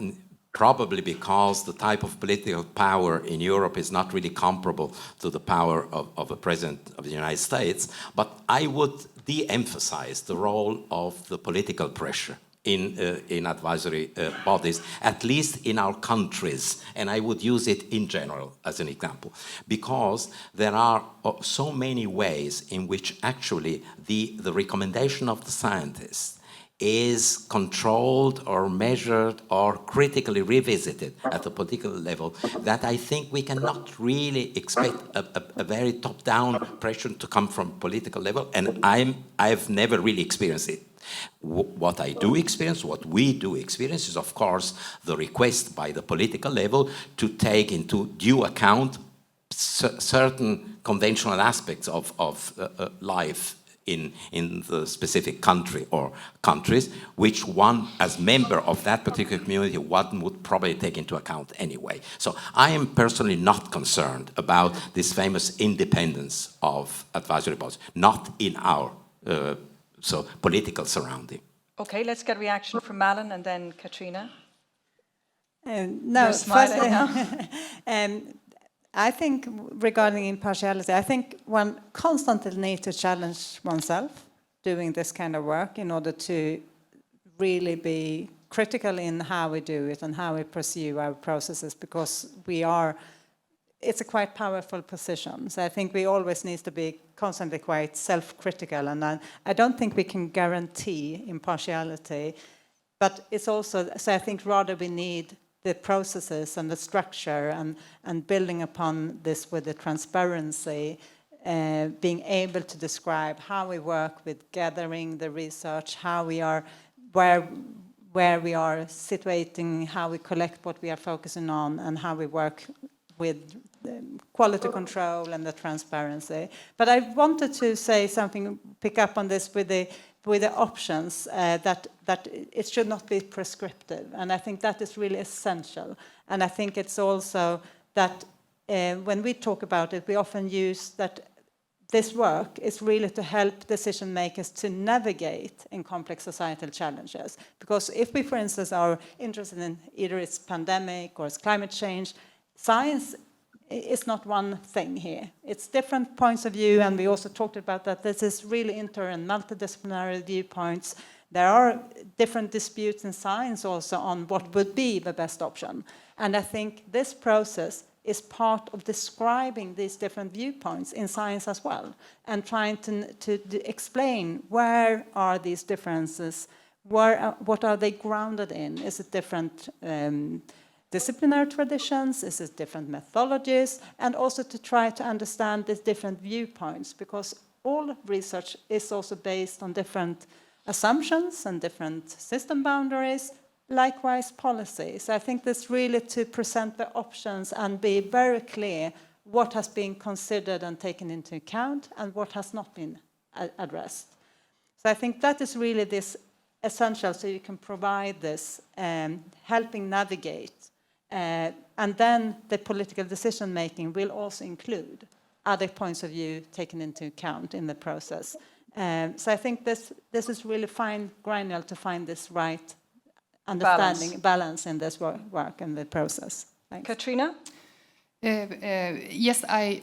probably because the type of political power in Europe is not really comparable to the power of the President of the United States, but I would de-emphasize the role of the political pressure in advisory bodies, at least in our countries, and I would use it in general as an example, because there are so many ways in which actually the recommendation of the scientists is controlled or measured or critically revisited at a political level, that I think we cannot really expect a very top-down pressure to come from political level, and I've never really experienced it. What I do experience, what we do experience, is of course the request by the political level to take into due account certain conventional aspects of life in the specific country or countries, which one, as member of that particular community, one would probably take into account anyway. So I am personally not concerned about this famous independence of advisory bodies, not in our political surrounding.
Okay, let's get a reaction from Malin and then Katrina.
No,
You're smiling now.
I think regarding impartiality, I think one constantly needs to challenge oneself doing this kind of work in order to really be critical in how we do it and how we pursue our processes, because we are it's a quite powerful position. So I think we always need to be constantly quite self-critical, and I don't think we can guarantee impartiality, but it's also, so I think rather we need the processes and the structure and building upon this with the transparency, being able to describe how we work with gathering the research, how we are, where we are situating, how we collect what we are focusing on, and how we work with quality control and the transparency. But I wanted to say something, pick up on this with the options, that it should not be prescriptive. And I think that is really essential. And I think it's also that when we talk about it, we often use that this work is really to help decision makers to navigate in complex societal challenges. Because if we, for instance, are interested in either it's pandemic or it's climate change, science is not one thing here. It's different points of view, and we also talked about that this is really inter and multidisciplinary viewpoints. There are different disputes in science also on what would be the best option. And I think this process is part of describing these different viewpoints in science as well, and trying to explain where are these differences, what are they grounded in? Is it different disciplinary traditions? Is it different methodologies? And also to try to understand these different viewpoints, because all research is also based on different assumptions and different system boundaries, likewise policy. So I think this really to present the options and be very clear what has been considered and taken into account and what has not been addressed. So I think that is really this essential, so you can provide this helping navigate. And then the political decision making will also include other points of view taken into account in the process. So I think this is really fine granular to find this right understanding, balance in this work and the process. Thanks.
Katrina?
Yes, I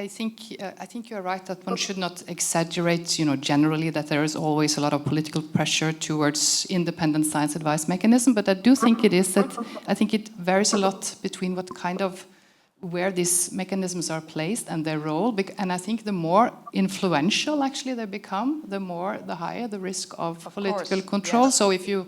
think you're right that one should not exaggerate, generally that there is always a lot of political pressure towards independent science advice mechanism. But I do think I think it varies a lot between where these mechanisms are placed and their role. And I think the more influential actually they become, the higher the risk of political control. Yes. So if you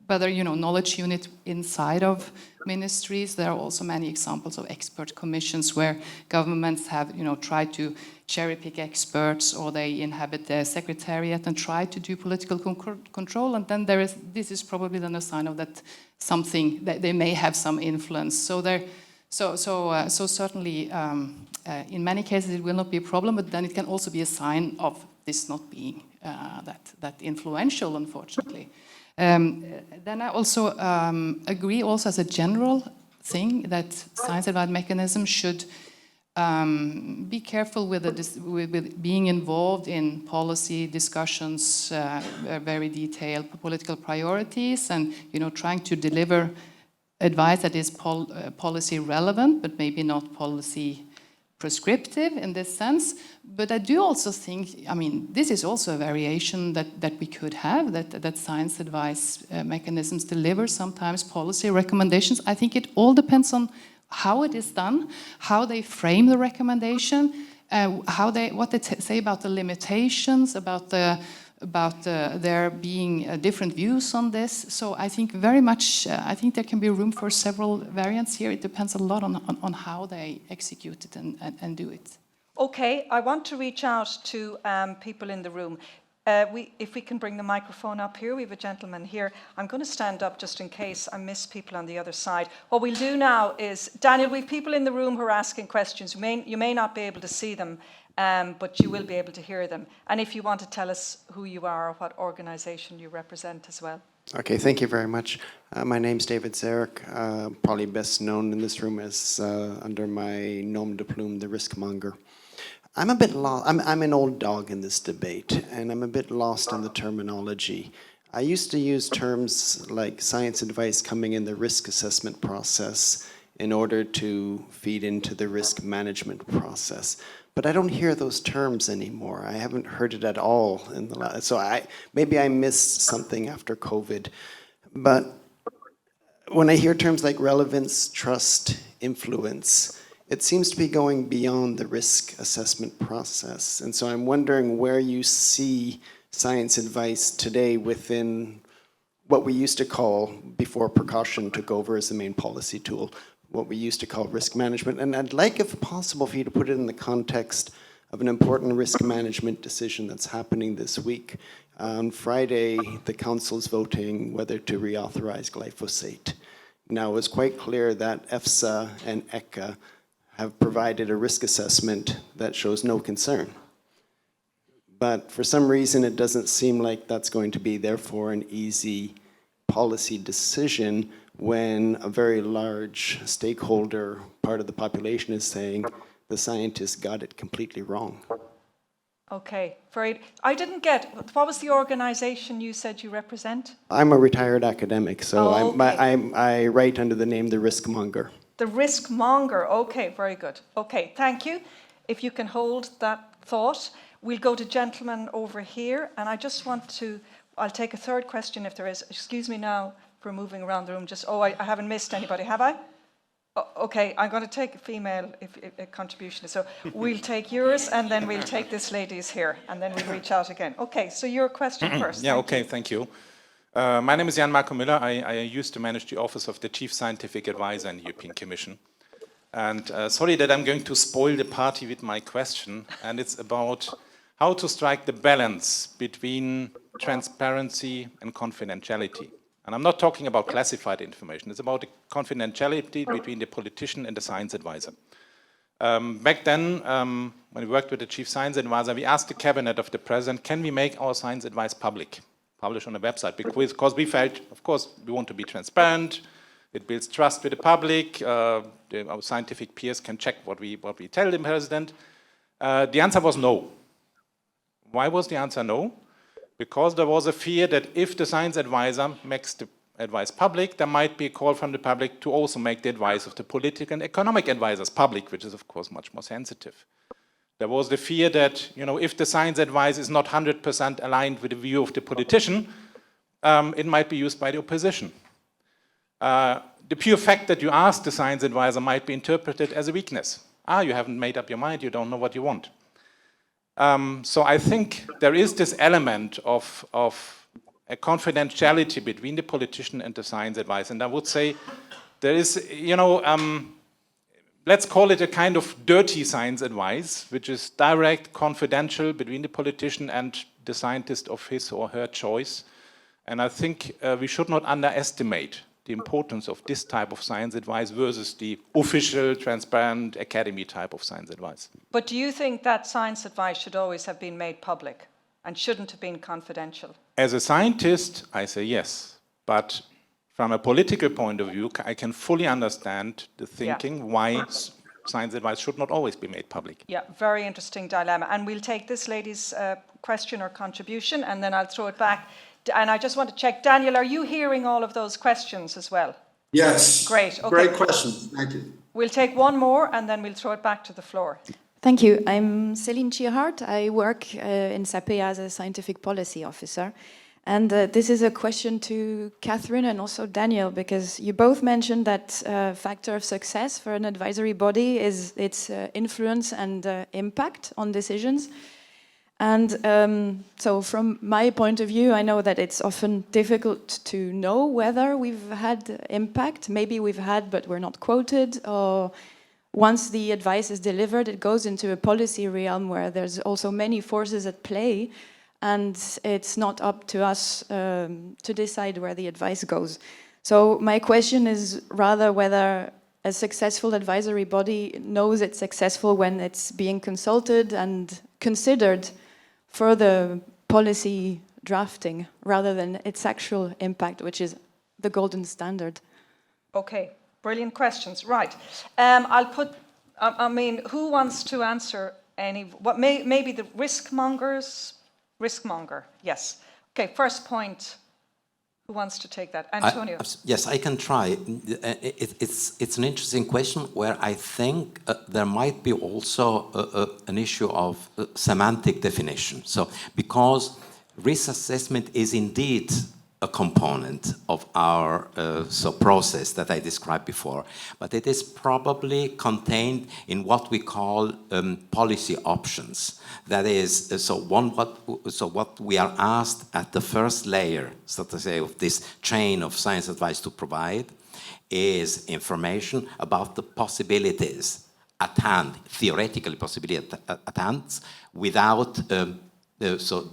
whether, knowledge unit inside of ministries. There are also many examples of expert commissions where governments have, tried to cherry pick experts, or they inhabit the secretariat and try to do political control. And then this is probably then a sign of that something that they may have some influence. So certainly in many cases it will not be a problem, but then it can also be a sign of this not being that influential, unfortunately. Then I also agree also as a general thing that science advice mechanism should be careful with being involved in policy discussions, very detailed political priorities, and trying to deliver advice that is policy relevant, but maybe not policy prescriptive in this sense. But I do also think, this is also a variation that we could have, that science advice mechanisms deliver sometimes policy recommendations. I think it all depends on how it is done, how they frame the recommendation, what they say about the limitations, about there being different views on this. So I think very much, I think there can be room for several variants here. It depends a lot on how they execute it and do it.
Okay, I want to reach out to people in the room. If we can bring the microphone up here, we have a gentleman here. I'm going to stand up just in case I miss people on the other side. What we'll do now is, Daniel, we have people in the room who are asking questions. You may not be able to see them, but you will be able to hear them. And if you want to tell us who you are or what organisation you represent as well.
Okay, thank you very much. My name's David Zarek, probably best known in this room as under my nom de plume, the riskmonger. I'm a bit lost. I'm an old dog in this debate, and I'm a bit lost on the terminology. I used to use terms like science advice coming in the risk assessment process in order to feed into the risk management process. But I don't hear those terms anymore. I haven't heard it at all in the last, so maybe I missed something after COVID. But when I hear terms like relevance, trust, influence, it seems to be going beyond the risk assessment process. And so I'm wondering where you see science advice today within what we used to call, before precaution took over as the main policy tool, what we used to call risk management. And I'd like, if possible, for you to put it in the context of an important risk management decision that's happening this week. On Friday, the council's voting whether to reauthorize glyphosate. Now, it's quite clear that EFSA and ECHA have provided a risk assessment that shows no concern. But for some reason, it doesn't seem like that's going to be, therefore, an easy policy decision when a very large stakeholder part of the population is saying the scientists got it completely wrong.
Okay, I didn't get, what was the organization you said you represent?
I'm a retired academic, so
okay.
I write under the name The Risk Monger.
The risk monger, okay, very good. Okay, thank you. If you can hold that thought, we'll go to gentlemen over here, and I just want to, I'll take a third question if there is. Excuse me now for moving around the room, I haven't missed anybody, have I? Okay, I'm going to take a female contribution. So we'll take yours, and then we'll take this lady's here, and then we'll reach out again. Okay, so your question first.
Yeah, okay, thank you. My name is Jan Marco Müller. I used to manage the office of the Chief Scientific Advisor in the European Commission. And sorry that I'm going to spoil the party with my question, and it's about how to strike the balance between transparency and confidentiality. And I'm not talking about classified information. It's about the confidentiality between the politician and the science advisor. Back then, when we worked with the chief science advisor, we asked the cabinet of the president, can we make our science advice public, publish on a website? Because we felt, of course, we want to be transparent. It builds trust with the public. Our scientific peers can check what we tell the president. The answer was no. Why was the answer no? Because there was a fear that if the science advisor makes the advice public, there might be a call from the public to also make the advice of the political and economic advisors public, which is of course much more sensitive. There was the fear that, if the science advice is not 100% aligned with the view of the politician, it might be used by the opposition. The pure fact that you ask the science advisor might be interpreted as a weakness. You haven't made up your mind, you don't know what you want. So I think there is this element of a confidentiality between the politician and the science advice. And I would say there is, let's call it a kind of dirty science advice, which is direct, confidential between the politician and the scientist of his or her choice. And I think we should not underestimate the importance of this type of science advice versus the official, transparent, academy type of science advice.
But do you think that science advice should always have been made public and shouldn't have been confidential?
As a scientist, I say yes. But from a political point of view, I can fully understand the thinking why science advice should not always be made public.
Yeah, very interesting dilemma. And we'll take this lady's question or contribution, and then I'll throw it back. And I just want to check, Daniel, are you hearing all of those questions as well?
Yes.
Great. Okay.
Great questions. Thank you.
We'll take one more, and then we'll throw it back to the floor.
Thank you. I'm Céline Chierhart. I work in SAPEA as a scientific policy officer. And this is a question to Cathrine and also Daniel, because you both mentioned that factor of success for an advisory body is its influence and impact on decisions. And so from my point of view, I know that it's often difficult to know whether we've had impact. Maybe we've had, but we're not quoted. Or once the advice is delivered, it goes into a policy realm where there's also many forces at play. And it's not up to us to decide where the advice goes. So my question is rather whether a successful advisory body knows it's successful when it's being consulted and considered for the policy drafting rather than its actual impact, which is the golden standard.
Okay, brilliant questions. Right. Who wants to answer maybe the riskmonger, yes. Okay, first point. Who wants to take that? Antonio.
Yes, I can try. It's an interesting question where I think there might be also an issue of semantic definition. So, because risk assessment is indeed a component of our process that I described before, but it is probably contained in what we call policy options. That is, what we are asked at the first layer, so to say, of this chain of science advice to provide is information about the possibilities at hand, theoretically possibilities at hand, without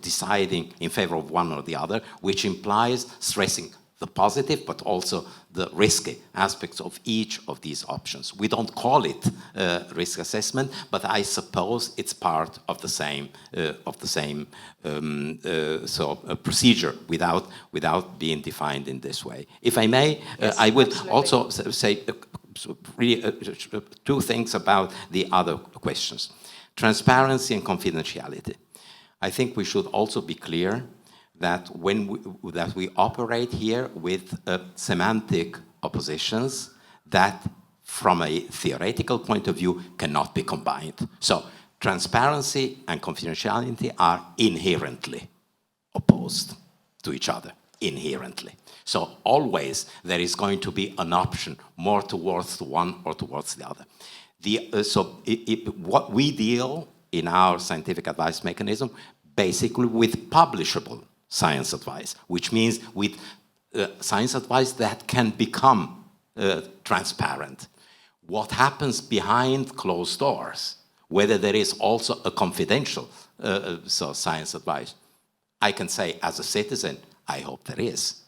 deciding in favor of one or the other, which implies stressing the positive but also the risky aspects of each of these options. We don't call it risk assessment, but I suppose it's part of the same procedure without being defined in this way. If I may, yes, I would absolutely also say two things about the other questions: transparency and confidentiality. I think we should also be clear that that we operate here with semantic oppositions that, from a theoretical point of view, cannot be combined. So transparency and confidentiality are inherently opposed to each other, inherently. So always there is going to be an option more towards the one or towards the other. What we deal in our scientific advice mechanism, basically with publishable science advice, which means with science advice that can become transparent. What happens behind closed doors, whether there is also a confidential science advice, I can say as a citizen, I hope there is,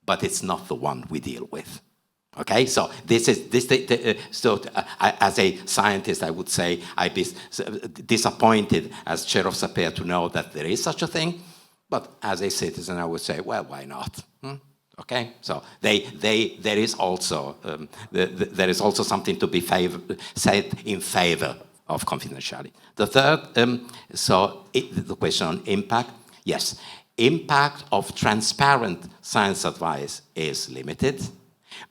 but it's not the one we deal with. Okay, so as a scientist, I would say I'd be disappointed as chair of SAPEA to know that there is such a thing, but as a citizen, I would say, well, why not? Okay, so there is also something to be said in favor of confidentiality. The third, the question on impact, yes, impact of transparent science advice is limited,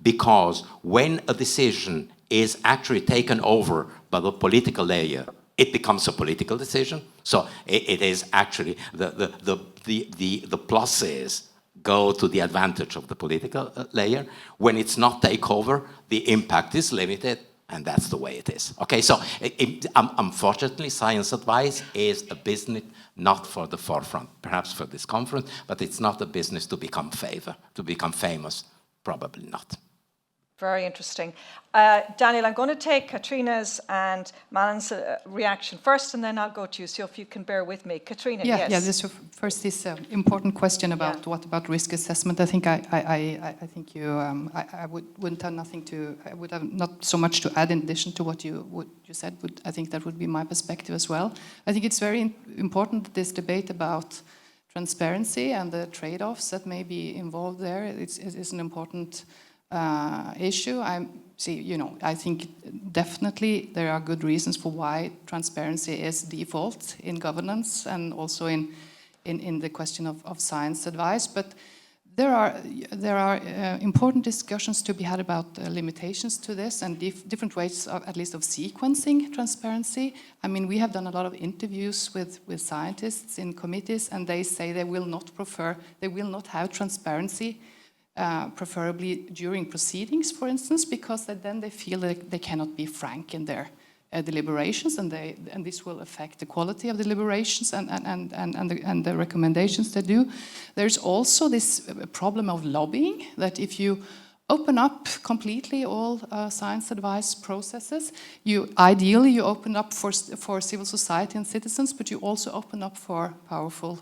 because when a decision is actually taken over by the political layer, it becomes a political decision. So it is actually the pluses go to the advantage of the political layer. When it's not takeover, the impact is limited, and that's the way it is. Okay, so unfortunately, science advice is a business not for the forefront, perhaps for this conference, but it's not a business to become famous. Probably not.
Very interesting. Daniel, I'm going to take Katrina's and Malin's reaction first, and then I'll go to you, so if you can bear with me. Katrina, yes.
Yeah, first this important question about what about risk assessment. I think I would have not so much to add in addition to what you said. I think that would be my perspective as well. I think it's very important, this debate about transparency and the trade-offs that may be involved there. It's an important issue. I think definitely there are good reasons for why transparency is default in governance and also in the question of science advice. But there are important discussions to be had about limitations to this and different ways, at least of sequencing transparency. I mean, we have done a lot of interviews with scientists in committees, and they say they will not have transparency, preferably during proceedings, for instance, because then they feel that they cannot be frank in their deliberations, and this will affect the quality of the deliberations and the recommendations they do. There's also this problem of lobbying, that if you open up completely all science advice processes, ideally you open up for civil society and citizens, but you also open up for powerful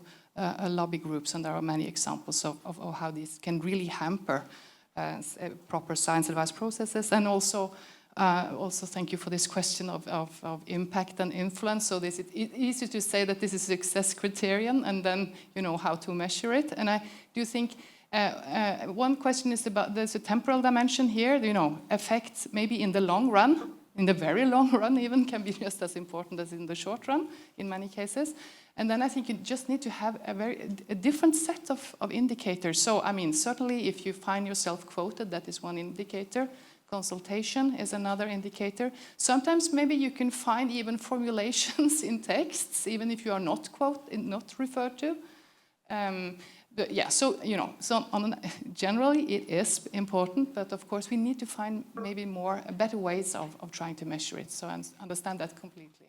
lobby groups, and there are many examples of how this can really hamper proper science advice processes. And also thank you for this question of impact and influence. So it's easy to say that this is a success criterion, and then how to measure it. And I do think one question is about, there's a temporal dimension here. Effects maybe in the long run, in the very long run even, can be just as important as in the short run in many cases. And then I think you just need to have a different set of indicators. So, I mean, certainly if you find yourself quoted, that is one indicator. Consultation is another indicator. Sometimes maybe you can find even formulations in texts, even if you are not referred to. Yeah, so, you know, generally it is important, but of course we need to find maybe better ways of trying to measure it. So I understand that completely.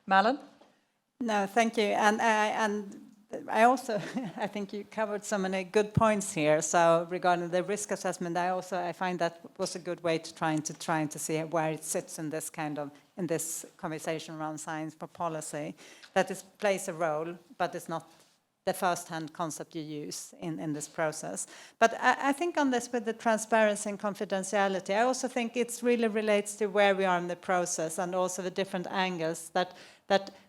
Malin?
No, thank you. And I also, I think you covered so many good points here. So regarding the risk assessment, I find that was a good way to trying to see where it sits in this in this conversation around science for policy, that it plays a role, but it's not the first-hand concept you use in this process. But I think on this with the transparency and confidentiality, I also think it really relates to where we are in the process and also the different angles that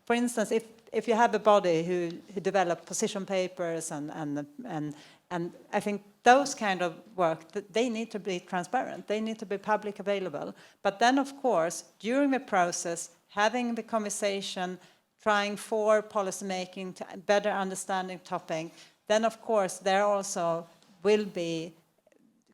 for instance, if you have a body who develop position papers and I think those kind of work, they need to be transparent, they need to be public available. But then of course, during the process, having the conversation, trying for policy making to better understanding topic, then of course there also will be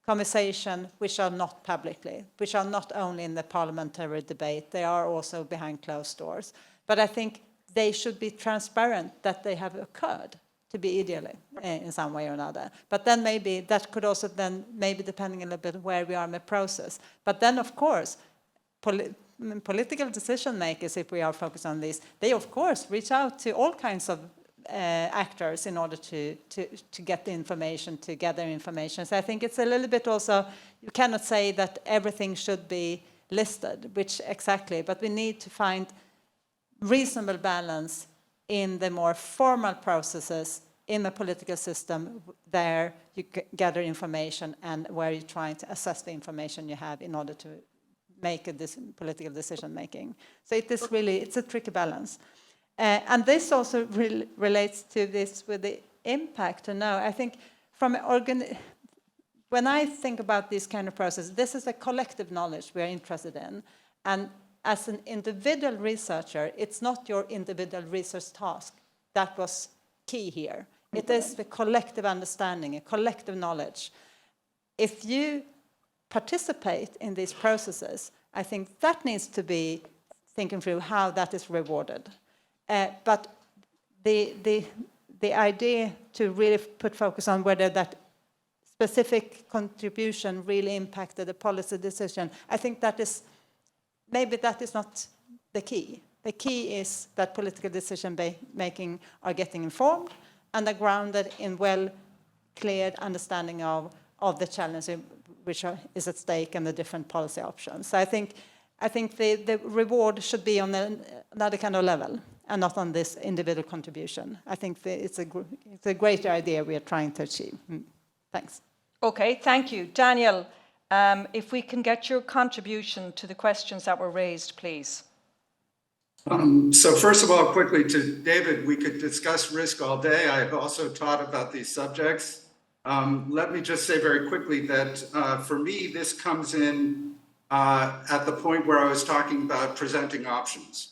conversation which are not publicly, which are not only in the parliamentary debate, they are also behind closed doors. But I think they should be transparent that they have occurred, to be ideally in some way or another. But then maybe that could also then, maybe depending a little bit where we are in the process. But then of course, political decision makers, if we are focused on this, they of course reach out to all kinds of actors in order to get the information, to gather information. So I think it's a little bit also, you cannot say that everything should be listed, which exactly, but we need to find reasonable balance in the more formal processes in the political system. There you gather information and where you're trying to assess the information you have in order to make a political decision making. So it is really, it's a tricky balance. And this also relates to this with the impact to know. I think from when I think about this kind of process, this is a collective knowledge we are interested in. And as an individual researcher, it's not your individual research task that was key here. It is the collective understanding, a collective knowledge. If you participate in these processes, I think that needs to be thinking through how that is rewarded. But the idea to really put focus on whether that specific contribution really impacted the policy decision, I think that is, maybe that is not the key. The key is that political decision making are getting informed and are grounded in well-cleared understanding of the challenge which is at stake and the different policy options. So I think the reward should be on another kind of level and not on this individual contribution. I think it's a great idea we are trying to achieve. Thanks.
Okay, thank you. Daniel, if we can get your contribution to the questions that were raised, please.
So first of all, quickly to David, we could discuss risk all day. I've also taught about these subjects. Let me just say very quickly that for me, this comes in at the point where I was talking about presenting options.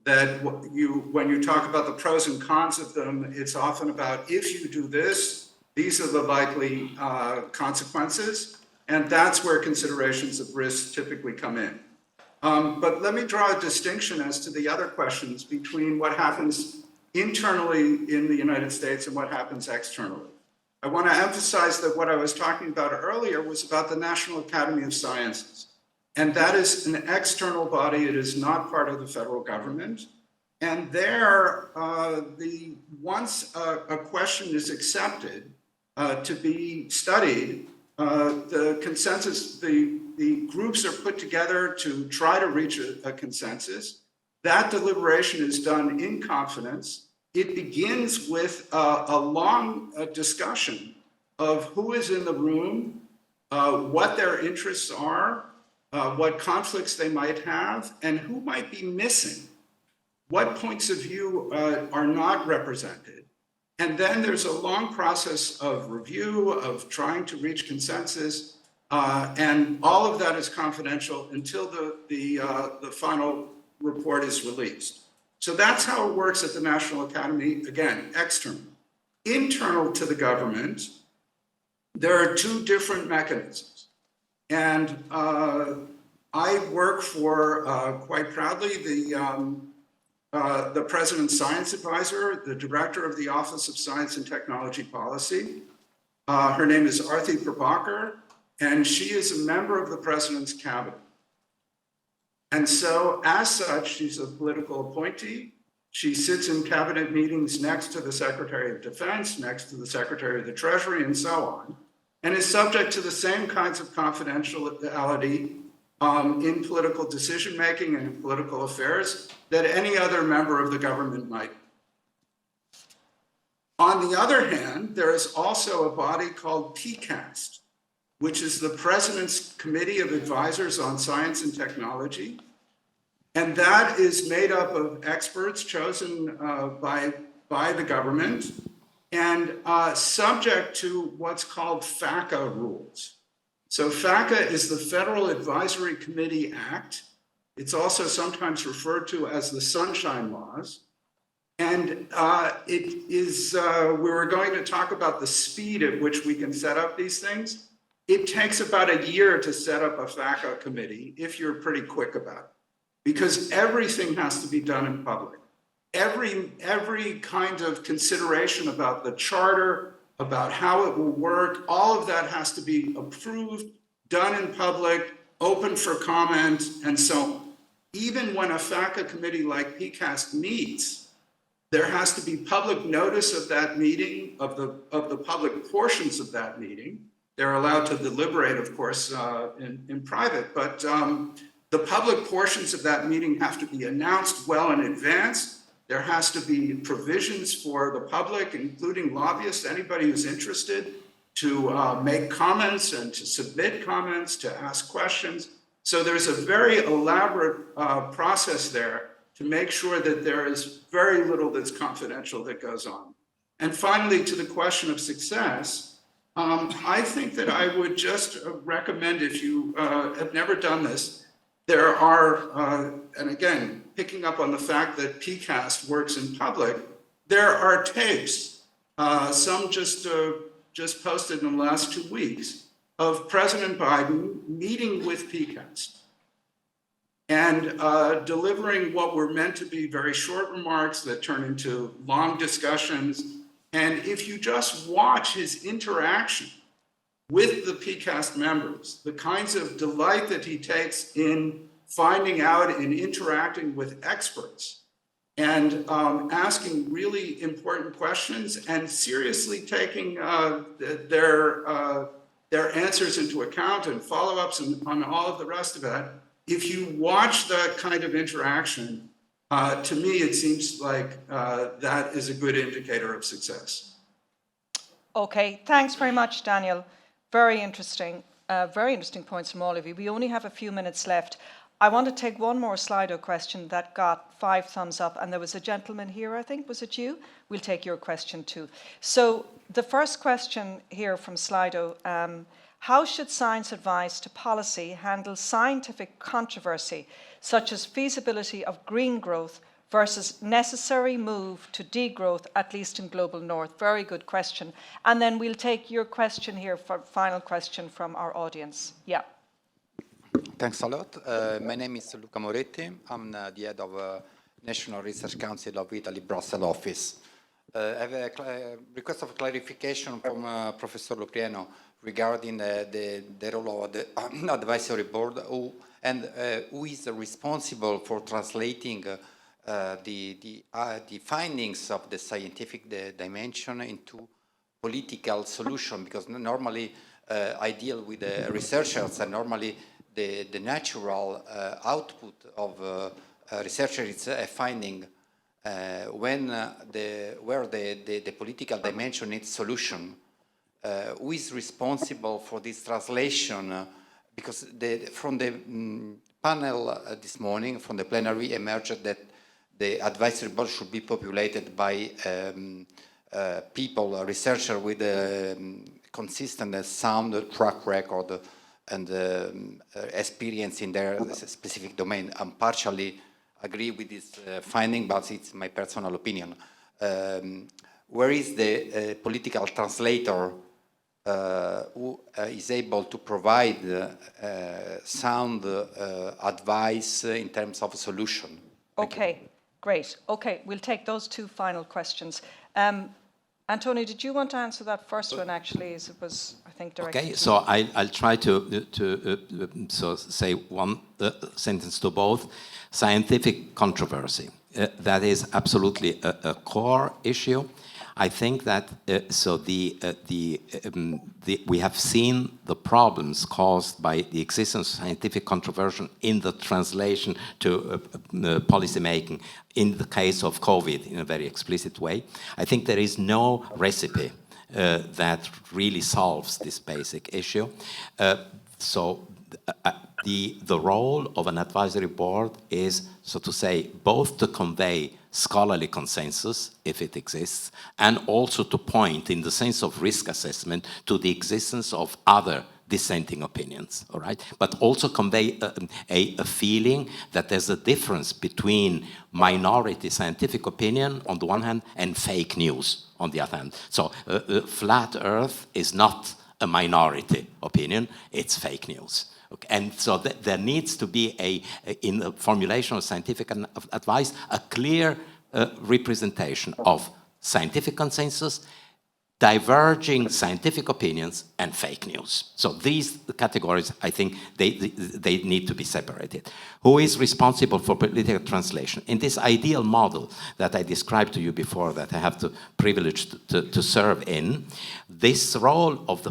That when you talk about the pros and cons of them, it's often about if you do this, these are the likely consequences, and that's where considerations of risk typically come in. But let me draw a distinction as to the other questions between what happens internally in the United States and what happens externally. I want to emphasize that what I was talking about earlier was about the National Academy of Sciences. And that is an external body. It is not part of the federal government. And there, once a question is accepted to be studied, the consensus, the groups are put together to try to reach a consensus. That deliberation is done in confidence. It begins with a long discussion of who is in the room, what their interests are, what conflicts they might have, and who might be missing. What points of view are not represented. And then there's a long process of review, of trying to reach consensus, and all of that is confidential until the final report is released. So that's how it works at the National Academy, again, external. Internal to the government, there are two different mechanisms. And I work for, quite proudly, the President's Science Advisor, the Director of the Office of Science and Technology Policy. Her name is Arthi Prabhakar, and she is a member of the President's Cabinet. And so, as such, she's a political appointee. She sits in cabinet meetings next to the Secretary of Defense, next to the Secretary of the Treasury, and so on, and is subject to the same kinds of confidentiality in political decision-making and in political affairs that any other member of the government might. On the other hand, there is also a body called PCAST, which is the President's Committee of Advisors on Science and Technology. And that is made up of experts chosen by the government and subject to what's called FACA rules. So FACA is the Federal Advisory Committee Act. It's also sometimes referred to as the Sunshine Laws. And we were going to talk about the speed at which we can set up these things. It takes about a year to set up a FACA committee if you're pretty quick about it, because everything has to be done in public. Every kind of consideration about the charter, about how it will work, all of that has to be approved, done in public, open for comment, and so on. Even when a FACA committee like PCAST meets, there has to be public notice of that meeting, of the public portions of that meeting. They're allowed to deliberate, of course, in private, but the public portions of that meeting have to be announced well in advance. There has to be provisions for the public, including lobbyists, anybody who's interested, to make comments and to submit comments, to ask questions. So there's a very elaborate process there to make sure that there is very little that's confidential that goes on. And finally, to the question of success, I think that I would just recommend, if you have never done this, there are, and again, picking up on the fact that PCAST works in public, there are tapes, some just posted in the last 2 weeks, of President Biden meeting with PCAST and delivering what were meant to be very short remarks that turn into long discussions. And if you just watch his interaction with the PCAST members, the kinds of delight that he takes in finding out and interacting with experts and asking really important questions and seriously taking their answers into account and follow-ups and on all of the rest of it, if you watch that kind of interaction, to me, it seems like that is a good indicator of success.
Okay, thanks very much, Daniel. Very interesting points from all of you. We only have a few minutes left. I want to take one more Slido question that got 5 thumbs up, and there was a gentleman here, I think. Was it you? We'll take your question too. So the first question here from Slido, how should science advice to policy handle scientific controversy, such as feasibility of green growth versus necessary move to degrowth, at least in global north? Very good question. And then we'll take your question here for final question from our audience. Yeah.
Thanks a lot. My name is Luca Moretti. I'm the head of National Research Council of Italy, Brussels office. I have a request of clarification from Professor Loprieno regarding the role of the advisory board who is responsible for translating the findings of the scientific dimension into political solution, because normally I deal with researchers, and normally the natural output of researcher is a finding where the political dimension needs solution. Who is responsible for this translation? Because from the panel this morning, from the plenary, emerged that the advisory board should be populated by people, researchers with a consistent and sound track record and experience in their specific domain. I partially agree with this finding, but it's my personal opinion. Where is the political translator who is able to provide sound advice in terms of solution?
Okay, Great. Okay, we'll take those two final questions. Antonio, did you want to answer that first one, actually, as it was, I think, directed
Okay,
to
so
you?
I'll try to say one sentence to both. Scientific controversy, that is absolutely a core issue. I think that we have seen the problems caused by the existence of scientific controversy in the translation to policy making in the case of COVID in a very explicit way. I think there is no recipe that really solves this basic issue. The role of an advisory board is, so to say, both to convey scholarly consensus, if it exists, and also to point, in the sense of risk assessment, to the existence of other dissenting opinions, all right? But also convey a feeling that there's a difference between minority scientific opinion on the one hand and fake news on the other hand. So flat Earth is not a minority opinion, it's fake news. Okay. And so there needs to be, in the formulation of scientific advice, a clear representation of scientific consensus, diverging scientific opinions, and fake news. So these categories, I think, they need to be separated. Who is responsible for political translation? In this ideal model that I described to you before, that I have the privilege to serve in, this role of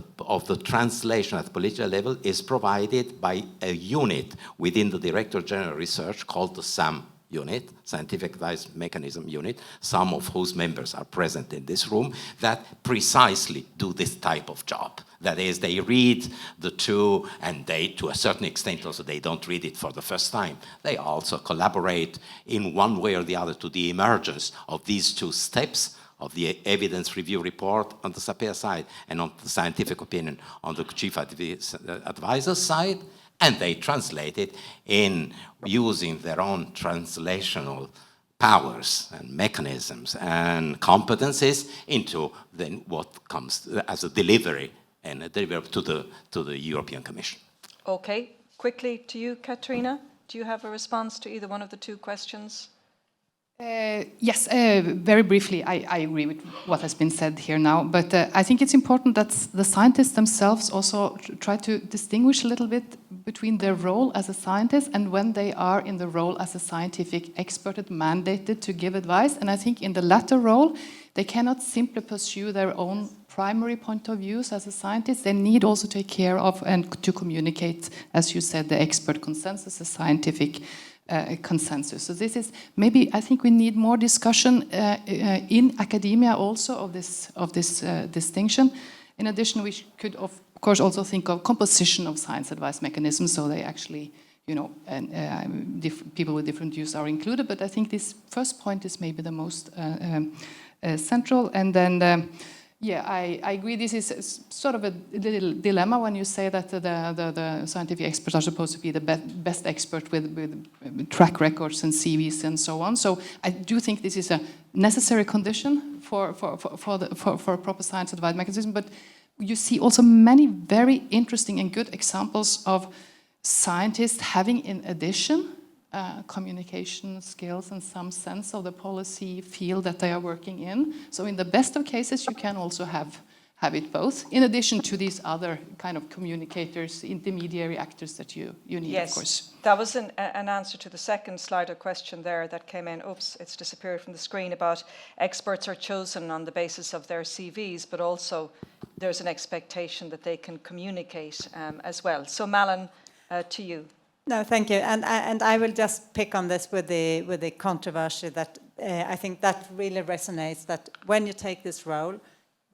the translation at the political level is provided by a unit within the Director General Research called the SAM unit, Scientific Advice Mechanism Unit, some of whose members are present in this room, that precisely do this type of job. That is, they read the two, and they, to a certain extent also, they don't read it for the first time. They also collaborate in one way or the other to the emergence of these two steps of the evidence review report on the SAPEA side and on the scientific opinion on the chief advisor side, and they translate it in using their own translational powers and mechanisms and competencies into then what comes as a delivery and a delivery to the European Commission.
Okay, quickly to you, Katrina. Do you have a response to either one of the two questions?
Yes, very briefly, I agree with what has been said here now, but I think it's important that the scientists themselves also try to distinguish a little bit between their role as a scientist and when they are in the role as a scientific expert mandated to give advice. And I think in the latter role, they cannot simply pursue their own primary point of views as a scientist. They need also to take care of and to communicate, as you said, the expert consensus, the scientific consensus. So this is maybe, I think we need more discussion in academia also of this distinction. In addition, we could of course also think of composition of science advice mechanisms, so they actually, you know, people with different views are included. But I think this first point is maybe the most central. And then yeah, I agree. This is sort of a little dilemma when you say that the scientific experts are supposed to be the best expert with track records and CVs and so on. So I do think this is a necessary condition for a proper science advice mechanism. But you see also many very interesting and good examples of scientists having, in addition, communication skills and some sense of the policy field that they are working in. So in the best of cases, you can also have it both, in addition to these other kind of communicators, intermediary actors that you need,
yes,
of course.
That was an answer to the second slide or question there that came in. Oops, it's disappeared from the screen, about experts are chosen on the basis of their CVs, but also there's an expectation that they can communicate as well. So Malin, to you.
No, thank you. And I will just pick on this with the controversy that I think that really resonates, that when you take this role,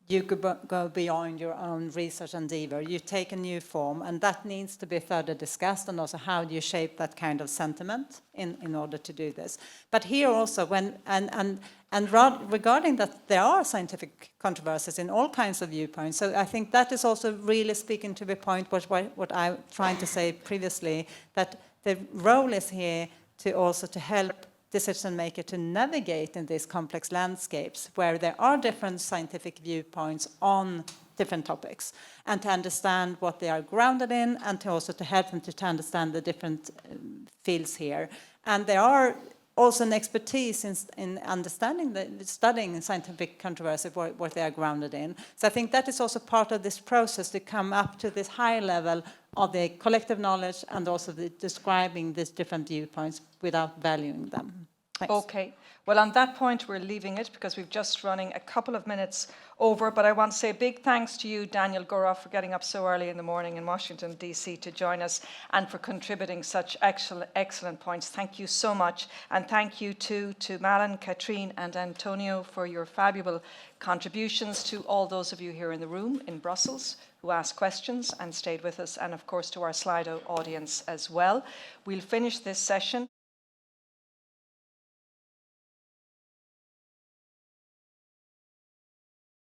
you could go beyond your own research endeavor. You take a new form, and that needs to be further discussed, and also how do you shape that kind of sentiment in order to do this. But here also, regarding that there are scientific controversies in all kinds of viewpoints, so I think that is also really speaking to the point what I trying to say previously, that the role is here to also to help decision maker to navigate in these complex landscapes where there are different scientific viewpoints on different topics, and to understand what they are grounded in, and to also to help them to understand the different fields here. And there are also an expertise in understanding, studying scientific controversy, what they are grounded in. So I think that is also part of this process to come up to this high level of the collective knowledge and also describing these different viewpoints without valuing them. Thanks.
Okay. Well, on that point, we're leaving it because we've just running a couple of minutes over. But I want to say a big thanks to you, Daniel Goroff, for getting up so early in the morning in Washington, D.C. to join us and for contributing such excellent points. Thank you so much. And thank you too to Malin, Cathrine and Antonio for your fabulous contributions, to all those of you here in the room in Brussels who asked questions and stayed with us, and of course to our Slido audience as well. We'll finish this session.